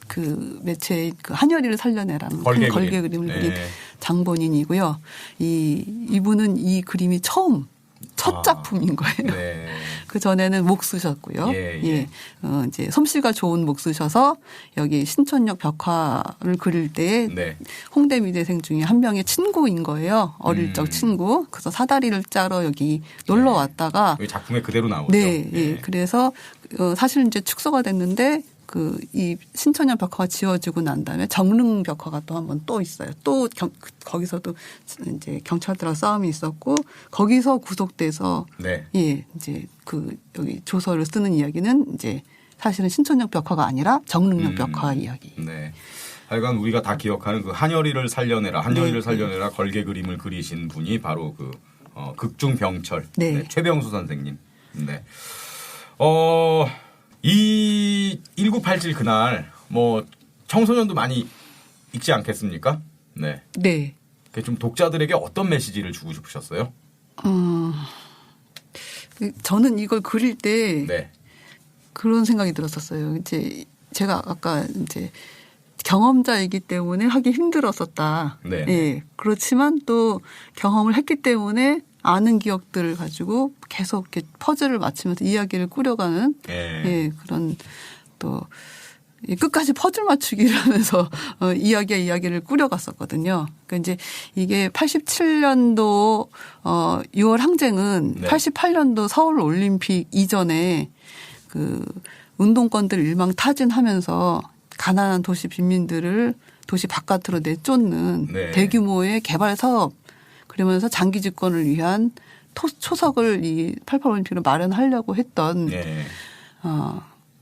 S2: 그 매체의 그 한여리를 살려내라는 걸개 그림을 그린 장본인이고요. 이분은 이 그림이 첫 작품인 거예요.
S1: 네.
S2: 그 전에는 목 쓰셨고요.
S1: 예.
S2: 이제 솜씨가 좋은 목 쓰셔서 여기 신촌역 벽화를 그릴 때 홍대 미대생 중에 한 명의 친구인 거예요. 어릴 적 친구. 그래서 사다리를 짜러 여기 놀러 왔다가
S1: 여기 작품에 그대로 나오죠.
S2: 네. 그래서 사실 이제 축소가 됐는데 이 신천역 벽화가 지어지고 난 다음에 정릉 벽화가 또 한 번 또 있어요. 또 거기서도 이제 경찰들하고 싸움이 있었고 거기서 구속돼서 이제 여기 조서를 쓰는 이야기는 이제 사실은 신천역 벽화가 아니라 정릉역 벽화 이야기.
S1: 네. 하여간 우리가 다 기억하는 그 한여리를 살려내라, 살려내라 걸개 그림을 그리신 분이 바로 그 극중 병철 최병수 선생님. 네. 이 1987 그날 뭐 청소년도 많이 읽지 않겠습니까? 네.
S2: 네.
S1: 좀 독자들에게 어떤 메시지를 주고 싶으셨어요?
S2: 저는 이걸 그릴 때 그런 생각이 들었었어요. 이제 제가 아까 이제 경험자이기 때문에 하기 힘들었었다.
S1: 네.
S2: 예. 그렇지만 또 경험을 했기 때문에 아는 기억들을 가지고 계속 이렇게 퍼즐을 맞추면서 이야기를 꾸려가는 그런 또 끝까지 퍼즐 맞추기를 하면서 이야기를 꾸려갔었거든요. 그러니까 이제 이게 87년도 6월 항쟁은 88년도 서울 올림픽 이전에 그 운동권들 일망타진하면서 가난한 도시 빈민들을 도시 바깥으로 내쫓는 대규모의 개발 사업 그러면서 장기 집권을 위한 초석을 이 88 올림픽을 마련하려고 했던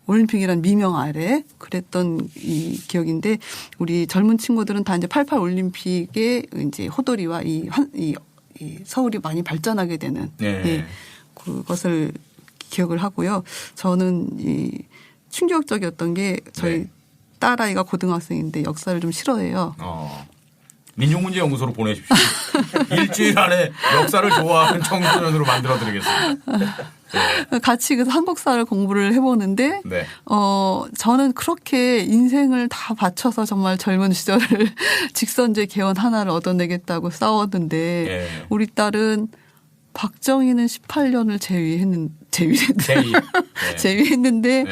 S2: 올림픽이란 미명 아래 그랬던 이 기억인데 우리 젊은 친구들은 다 이제 88 올림픽의 이제 호돌이와 이 서울이 많이 발전하게 되는 그것을 기억을 하고요. 저는 이 충격적이었던 게 저희 딸아이가 고등학생인데 역사를 좀 싫어해요.
S1: 민족문제연구소로 보내십시오. 일주일 안에 역사를 좋아하는 청소년으로 만들어드리겠습니다.
S2: 같이 그래서 한국사를 공부를 해보는데 저는 그렇게 인생을 다 바쳐서 정말 젊은 시절을 직선제 개헌 하나를 얻어내겠다고 싸웠는데 우리 딸은 박정희는 18년을 제위했는데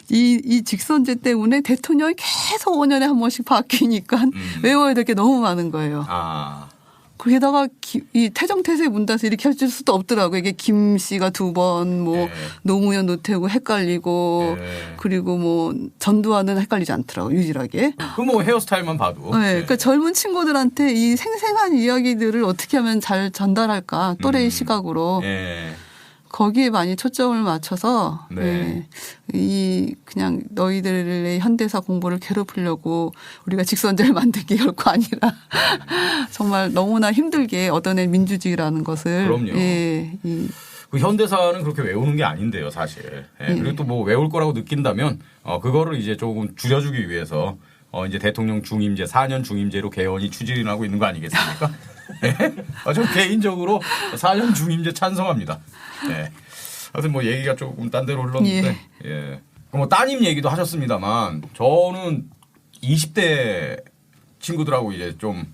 S2: 이 직선제 때문에 대통령이 계속 5년에 한 번씩 바뀌니까 외워야 될 게 너무 많은 거예요. 거기다가 이 태정태세 문단세 이렇게 할 수도 없더라고요. 이게 김 씨가 2번, 뭐 노무현 노태우 헷갈리고 그리고 뭐 전두환은 헷갈리지 않더라고요. 유일하게.
S1: 그 뭐 헤어스타일만 봐도.
S2: 그러니까 젊은 친구들한테 이 생생한 이야기들을 어떻게 하면 잘 전달할까 또래의 시각으로. 거기에 많이 초점을 맞춰서 이 그냥 너희들의 현대사 공부를 괴롭히려고 우리가 직선제를 만든 게 결코 아니라 정말 너무나 힘들게 얻어낸 민주주의라는 것을
S1: 그 현대사는 그렇게 외우는 게 아닌데요, 사실. 그리고 또 뭐 외울 거라고 느낀다면 그거를 이제 조금 줄여주기 위해서 이제 대통령 중임제 4년 중임제로 개헌이 추진하고 있는 거 아니겠습니까? 저 개인적으로 4년 중임제 찬성합니다. 하여튼 뭐 얘기가 조금 딴 데로 흘렀는데, 뭐 따님 얘기도 하셨습니다만, 저는 20대 친구들하고 이제 좀,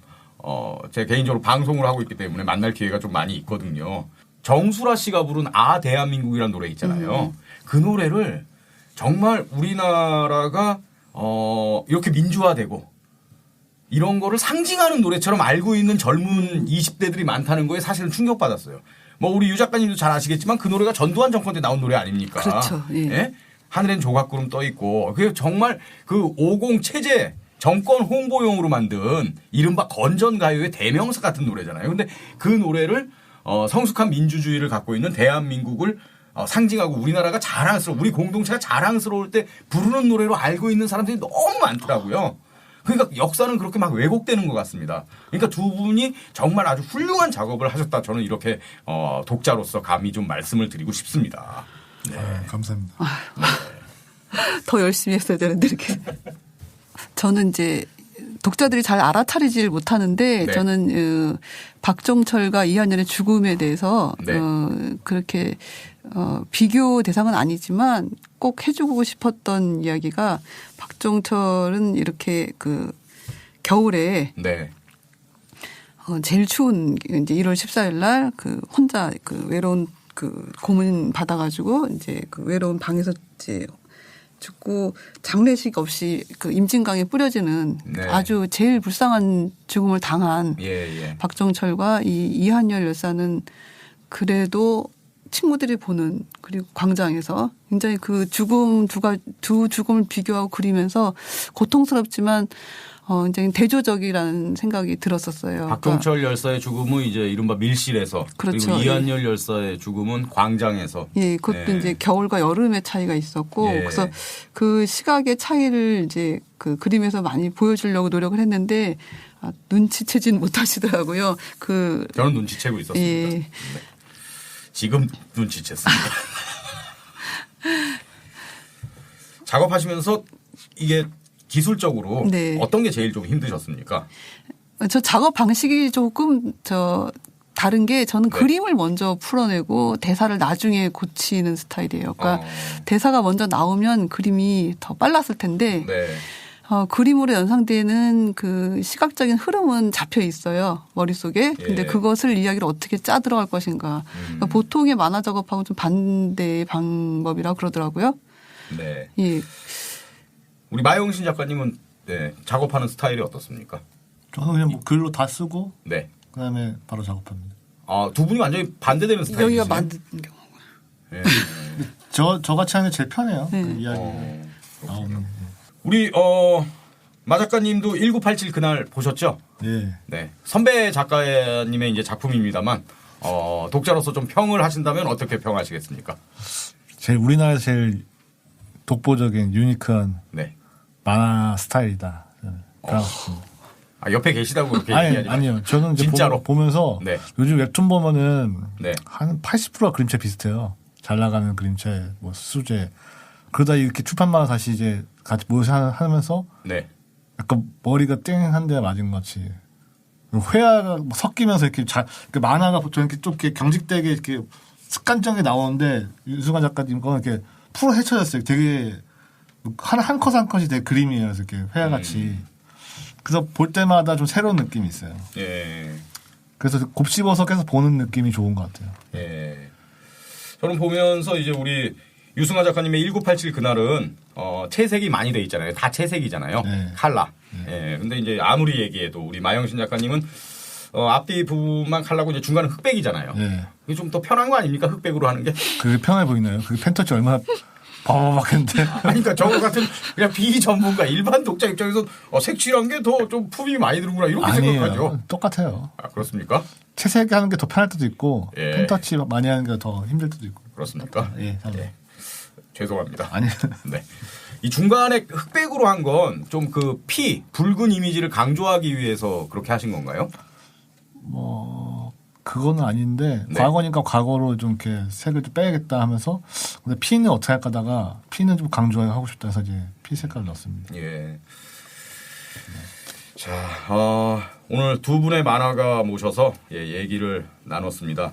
S1: 제 개인적으로 방송을 하고 있기 때문에 만날 기회가 좀 많이 있거든요. 정수라 씨가 부른 아, 대한민국이라는 노래 있잖아요. 그 노래를 정말 우리나라가, 이렇게 민주화되고, 이런 거를 상징하는 노래처럼 알고 있는 젊은 20대들이 많다는 거에 사실은 충격받았어요. 뭐 우리 유 작가님도 잘 아시겠지만 그 노래가 전두환 정권 때 나온 노래 아닙니까?
S2: 그렇죠.
S1: 하늘엔 조각구름 떠 있고 그게 정말 그 50 체제 정권 홍보용으로 만든 이른바 건전가요의 대명사 같은 노래잖아요. 근데 그 노래를 성숙한 민주주의를 갖고 있는 대한민국을 상징하고 우리나라가 우리 공동체가 자랑스러울 때 부르는 노래로 알고 있는 사람들이 너무 많더라고요. 그러니까 역사는 그렇게 막 왜곡되는 것 같습니다. 그러니까 두 분이 정말 아주 훌륭한 작업을 하셨다. 저는 이렇게 독자로서 감히 좀 말씀을 드리고 싶습니다.
S3: 네. 감사합니다.
S2: 더 열심히 했어야 되는데 이렇게. 저는 이제 독자들이 잘 알아차리질 못하는데 네. 저는 박종철과 이한열의 죽음에 대해서 네. 그렇게 비교 대상은 아니지만 꼭 해주고 싶었던 이야기가 박종철은 이렇게 그 겨울에 네. 제일 추운 이제 1월 14일 날 그 혼자 그 외로운 그 고문 받아가지고 이제 그 외로운 방에서 이제 죽고 장례식 없이 그 임진강에 뿌려지는 네. 아주 제일 불쌍한 죽음을 당한 박종철과 이 이한열 열사는 그래도 친구들이 보는 그리고 광장에서 굉장히 그 죽음 두 죽음을 비교하고 그리면서 고통스럽지만 굉장히 대조적이라는 생각이 들었었어요.
S1: 박종철 열사의 죽음은 이제 이른바 밀실에서 그렇죠. 그리고 이한열 열사의 죽음은 광장에서.
S2: 예, 그것도 이제 겨울과 여름의 차이가 있었고 그래서 그 시각의 차이를 이제 그 그림에서 많이 보여주려고 노력을 했는데 눈치채진 못하시더라고요.
S1: 저는 눈치채고 있었습니다. 예. 네. 지금 눈치챘습니다. 작업하시면서 이게 기술적으로 네. 어떤 게 제일 좀 힘드셨습니까?
S2: 저 작업 방식이 조금 다른 게 저는 네. 그림을 먼저 풀어내고 대사를 나중에 고치는 스타일이에요. 그러니까 대사가 먼저 나오면 그림이 더 빨랐을 텐데 네. 그림으로 연상되는 그 시각적인 흐름은 잡혀 있어요. 머릿속에. 근데 그것을 이야기를 어떻게 짜 들어갈 것인가. 그러니까 보통의 만화 작업하고 좀 반대의 방법이라고 그러더라고요.
S1: 네. 예. 우리 마영신 작가님은 네, 작업하는 스타일이 어떻습니까?
S3: 저는 그냥 뭐 글로 다 쓰고 네. 그다음에 바로 작업합니다.
S1: 두 분이 완전히 반대되는 스타일이시네요.
S2: 여기가 만든 경우가.
S3: 네. 저 같이 하는 게 제일 편해요. 네. 그 이야기.
S1: 우리 마 작가님도 1987 그날 보셨죠?
S3: 네.
S1: 네. 선배 작가님의 이제 작품입니다만 독자로서 좀 평을 하신다면 어떻게 평하시겠습니까?
S3: 우리나라에서 제일 독보적인 유니크한 네. 만화 스타일이다.
S1: 옆에 계시다고 그렇게 얘기하지
S3: 아니요. 저는 이제
S1: 진짜로
S3: 보면서 네. 요즘 웹툰 보면은 네. 한 80%가 그림체 비슷해요. 잘 나가는 그림체, 뭐 수제. 그러다 이렇게 출판 만화 다시 이제 같이 모여서 하면서 네. 약간 머리가 땡한데 맞은 것 같이 회화가 섞이면서 이렇게 만화가 보통 이렇게 좀 이렇게 경직되게 이렇게 습관적이 나오는데 유승환 작가님 거는 이렇게 풀어 헤쳐졌어요. 되게 한 컷 한 컷이 되게 그림이에요. 이렇게 회화같이. 그래서 볼 때마다 좀 새로운 느낌이 있어요. 예. 그래서 곱씹어서 계속 보는 느낌이 좋은 것 같아요.
S1: 예. 저는 보면서 이제 우리 유승환 작가님의 1987 그날은 채색이 많이 돼 있잖아요. 다 채색이잖아요. 네. 칼라. 네. 예. 근데 이제 아무리 얘기해도 우리 마영신 작가님은 앞뒤 부분만 칼라고 이제 중간은 흑백이잖아요. 네. 그게 좀 더 편한 거 아닙니까? 흑백으로 하는 게?
S3: 그게 편해 보이나요? 그게 펜터치 얼마나 바바박 했는데.
S1: 그러니까 저 같은 그냥 비전문가 일반 독자 입장에서 색칠한 게 더 좀 품이 많이 드는구나 이렇게
S3: 아니에요.
S1: 생각하죠.
S3: 똑같아요.
S1: 그렇습니까?
S3: 채색하는 게 더 편할 때도 있고 펜터치 많이 하는 게 더 힘들 때도 있고.
S1: 그렇습니까?
S3: 예.
S1: 죄송합니다.
S3: 아니.
S1: 네. 이 중간에 흑백으로 한 건 좀 그 붉은 이미지를 강조하기 위해서 그렇게 하신 건가요?
S3: 그거는 아닌데 네. 과거니까 과거로 좀 이렇게 색을 좀 빼야겠다 하면서 근데 피는 어떻게 할까 하다가 피는 좀 강조하고 싶다 해서 이제 피 색깔을 넣었습니다.
S1: 예. 자, 오늘 두 분의 만화가 모셔서 얘기를 나눴습니다.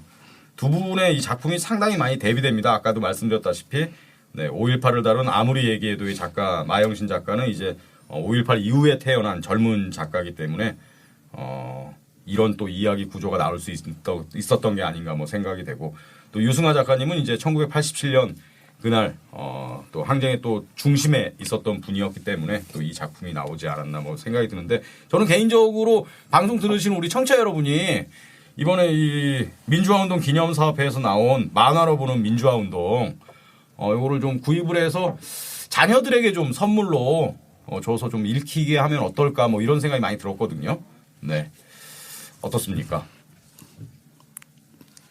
S1: 두 분의 이 작품이 상당히 많이 대비됩니다. 아까도 말씀드렸다시피 네, 5.18을 다룬 아무리 얘기해도의 작가 마영신 작가는 이제 5.18 이후에 태어난 젊은 작가이기 때문에 이런 또 이야기 구조가 나올 수 있었던 게 아닌가 뭐 생각이 되고 또 유승환 작가님은 이제 1987년 그날 또 항쟁의 또 중심에 있었던 분이었기 때문에 또 이 작품이 나오지 않았나 뭐 생각이 드는데 저는 개인적으로 방송 들으시는 우리 청취자 여러분이 이번에 이 민주화운동 기념사업회에서 나온 만화로 보는 민주화운동 이거를 좀 구입을 해서 자녀들에게 좀 선물로 줘서 좀 읽히게 하면 어떨까 뭐 이런 생각이 많이 들었거든요. 네. 어떻습니까?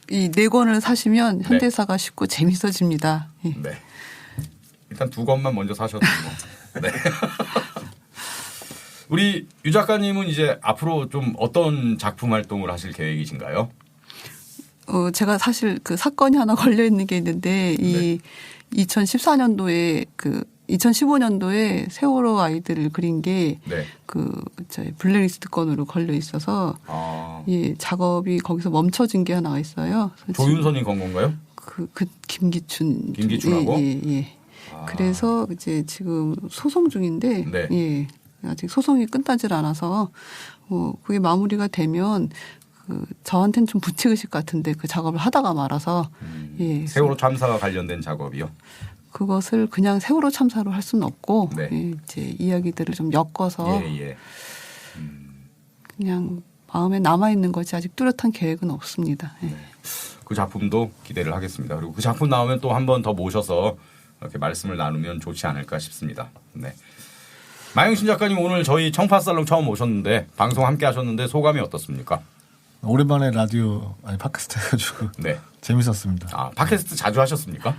S2: 이 4권을 사시면 현대사가 쉽고 재밌어집니다. 예.
S1: 네. 일단 2권만 먼저 사셔도 뭐. 네. 우리 유 작가님은 이제 앞으로 좀 어떤 작품 활동을 하실 계획이신가요?
S2: 제가 사실 그 사건이 하나 걸려 있는 게 있는데 이 2014년도에 2015년도에 세월호 아이들을 그린 게 저희 블랙리스트 건으로 걸려 있어서 예, 작업이 거기서 멈춰진 게 하나가 있어요.
S1: 조윤선이 건 건가요?
S2: 김기춘하고 예. 그래서 이제 지금 소송 중인데 예. 아직 소송이 끝나질 않아서 그게 마무리가 되면 저한테는 좀 부채의식 같은데 그 작업을 하다가 말아서 예.
S1: 세월호 참사와 관련된 작업이요?
S2: 그것을 그냥 세월호 참사로 할 수는 없고 예, 이제 이야기들을 좀 엮어서 그냥 마음에 남아있는 거지 아직 뚜렷한 계획은 없습니다. 예.
S1: 그 작품도 기대를 하겠습니다. 그리고 그 작품 나오면 또 한 번 더 모셔서 이렇게 말씀을 나누면 좋지 않을까 싶습니다. 네. 마영신 작가님 오늘 저희 청파살롱 처음 오셨는데 방송 함께 하셨는데 소감이 어떻습니까?
S3: 오랜만에 라디오 팟캐스트 해가지고 재밌었습니다.
S1: 아 팟캐스트 자주 하셨습니까?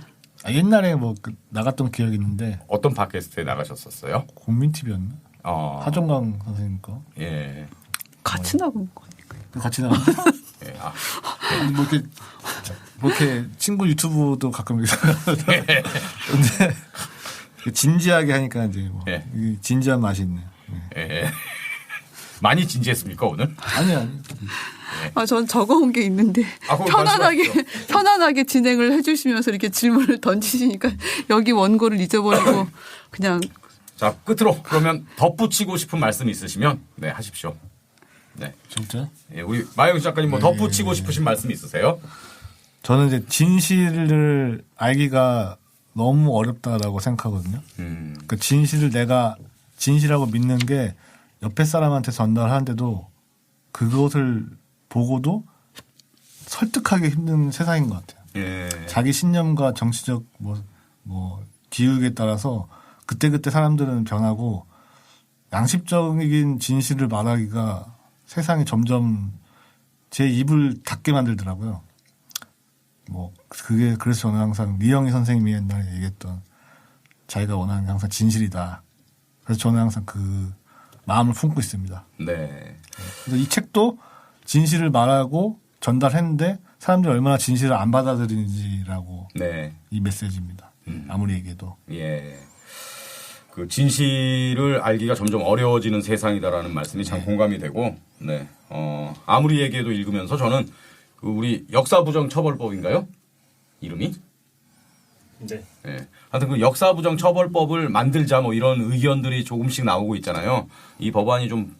S3: 옛날에 나갔던 기억이 있는데
S1: 어떤 팟캐스트에 나가셨었어요?
S3: 국민TV였나? 하정강 선생님 거.
S1: 예.
S2: 같이 나온 거니까.
S3: 같이 나온 거? 예. 뭐 이렇게 친구 유튜브도 가끔 근데 진지하게 하니까 이제 진지한 맛이 있네요.
S1: 예. 많이 진지했습니까 오늘?
S3: 아니.
S2: 전 적어온 게 있는데 편안하게 진행을 해주시면서 이렇게 질문을 던지시니까 여기 원고를 잊어버리고 그냥.
S1: 자 끝으로 그러면 덧붙이고 싶은 말씀 있으시면 하십시오. 네.
S3: 진짜?
S1: 예, 우리 마영 작가님 뭐 덧붙이고 싶으신 말씀 있으세요?
S3: 저는 이제 진실을 알기가 너무 어렵다라고 생각하거든요. 그 진실을 내가 진실하고 믿는 게 옆에 사람한테 전달하는데도 그것을 보고도 설득하기 힘든 세상인 것 같아요.
S1: 예.
S3: 자기 신념과 정치적 기육에 따라서 그때그때 사람들은 변하고 양심적인 진실을 말하기가 세상이 점점 제 입을 닫게 만들더라고요. 그래서 저는 항상 리영희 선생님이 옛날에 얘기했던 자기가 원하는 게 항상 진실이다. 그래서 저는 항상 그 마음을 품고 있습니다.
S1: 네.
S3: 그래서 이 책도 진실을 말하고 전달했는데 사람들이 얼마나 진실을 안 받아들이는지라고 이 메시지입니다. 아무리 얘기해도.
S1: 예. 그 진실을 알기가 점점 어려워지는 세상이다라는 말씀이 참 공감이 되고, 아무리 얘기해도 읽으면서 저는 그 우리 역사부정 처벌법인가요? 이름이?
S3: 네.
S1: 예. 하여튼 그 역사부정 처벌법을 만들자 이런 의견들이 조금씩 나오고 있잖아요. 이 법안이 좀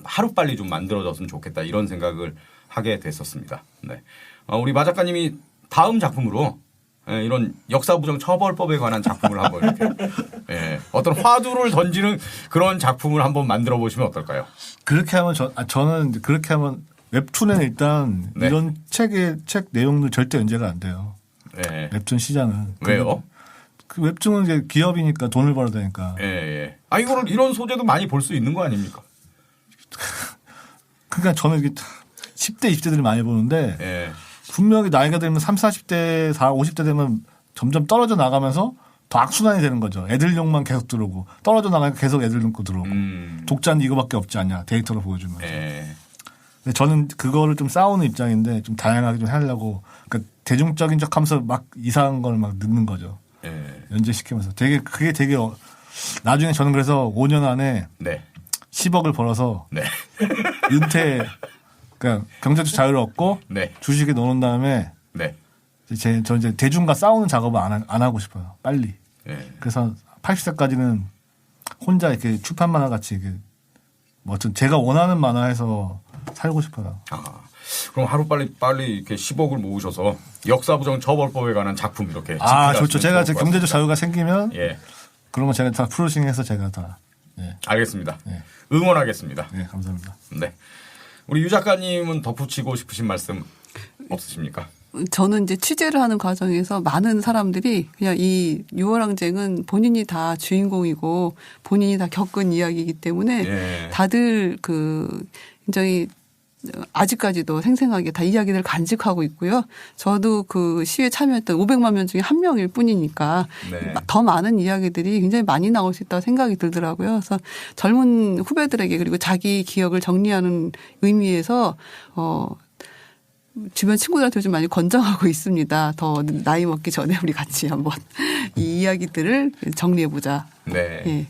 S1: 하루빨리 좀 만들어졌으면 좋겠다 이런 생각을 하게 됐었습니다. 네. 우리 마 작가님이 다음 작품으로 이런 역사부정 처벌법에 관한 작품을 한번 이렇게 어떤 화두를 던지는 그런 작품을 한번 만들어 보시면 어떨까요?
S3: 그렇게 하면 저는 그렇게 하면 웹툰에는 일단 이런 책 내용들 절대 연재가 안 돼요.
S1: 네.
S3: 웹툰 시장은.
S1: 왜요?
S3: 그 웹툰은 이제 기업이니까 돈을 벌어야 되니까.
S1: 예. 이런 소재도 많이 볼 수 있는 거 아닙니까?
S3: 그러니까 저는 이게 10대, 20대들이 많이 보는데 분명히 나이가 들면 30, 40대, 50대 되면 점점 떨어져 나가면서 더 악순환이 되는 거죠. 애들용만 계속 들어오고 떨어져 나가니까 계속 애들 용고 들어오고 독자는 이거밖에 없지 않냐 데이터로 보여주면서. 근데 저는 그거를 좀 싸우는 입장인데 좀 다양하게 좀 하려고 그러니까 대중적인 척하면서 막 이상한 걸 막 넣는 거죠. 연재시키면서 그게 되게 나중에 저는 그래서 5년 안에 10억을 벌어서 은퇴 그러니까 경제적 자유를 얻고 주식에 넣어놓은 다음에 저 이제 대중과 싸우는 작업을 안 하고 싶어요. 빨리. 그래서 80세까지는 혼자 이렇게 출판 만화 같이 이렇게 제가 원하는 만화에서 살고 싶어요.
S1: 그럼 하루빨리 이렇게 10억을 모으셔서 역사부정 처벌법에 관한 작품 이렇게.
S3: 좋죠. 제가 경제적 자유가 생기면 그러면 제가 다 프로싱해서 제가 다.
S1: 알겠습니다. 응원하겠습니다.
S3: 네, 감사합니다.
S1: 네. 우리 유 작가님은 덧붙이고 싶으신 말씀 없으십니까?
S2: 저는 이제 취재를 하는 과정에서 많은 사람들이 그냥 이 유월항쟁은 본인이 다 주인공이고 본인이 다 겪은 이야기이기 때문에 다들 굉장히 아직까지도 생생하게 다 이야기를 간직하고 있고요. 저도 그 시위에 참여했던 500만 명 중에 한 명일 뿐이니까 네. 더 많은 이야기들이 굉장히 많이 나올 수 있다고 생각이 들더라고요. 그래서 젊은 후배들에게 그리고 자기 기억을 정리하는 의미에서 주변 친구들한테 좀 많이 권장하고 있습니다. 더 나이 먹기 전에 우리 같이 한번 이 이야기들을 정리해보자.
S1: 네.
S2: 예.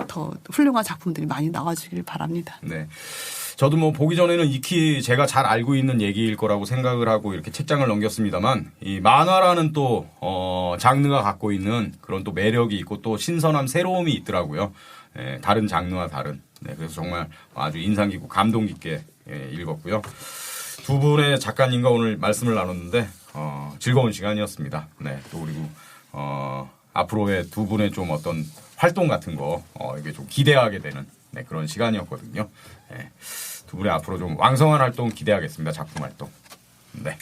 S2: 더 훌륭한 작품들이 많이 나와주길 바랍니다.
S1: 네. 저도 뭐 보기 전에는 익히 제가 잘 알고 있는 얘기일 거라고 생각을 하고 이렇게 책장을 넘겼습니다만 이 만화라는 또 장르가 갖고 있는 그런 또 매력이 있고 또 신선함, 새로움이 있더라고요. 예, 다른 장르와 다른. 네, 그래서 정말 아주 인상 깊고 감동 깊게 읽었고요. 두 분의 작가님과 오늘 말씀을 나눴는데 즐거운 시간이었습니다. 네, 또 그리고 앞으로의 두 분의 좀 어떤 활동 같은 거 이게 좀 기대하게 되는 네, 그런 시간이었거든요. 네, 두 분의 앞으로 좀 왕성한 활동 기대하겠습니다. 작품 활동. 네.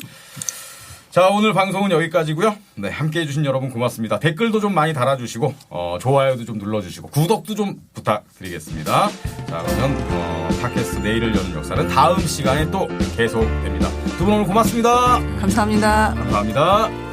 S1: 자, 오늘 방송은 여기까지고요. 네, 함께해 주신 여러분 고맙습니다. 댓글도 좀 많이 달아주시고 좋아요도 좀 눌러주시고 구독도 좀 부탁드리겠습니다. 자, 그러면 팟캐스트 내일을 여는 역사는 다음 시간에 또 계속됩니다. 두 분 오늘 고맙습니다.
S2: 감사합니다.
S1: 감사합니다.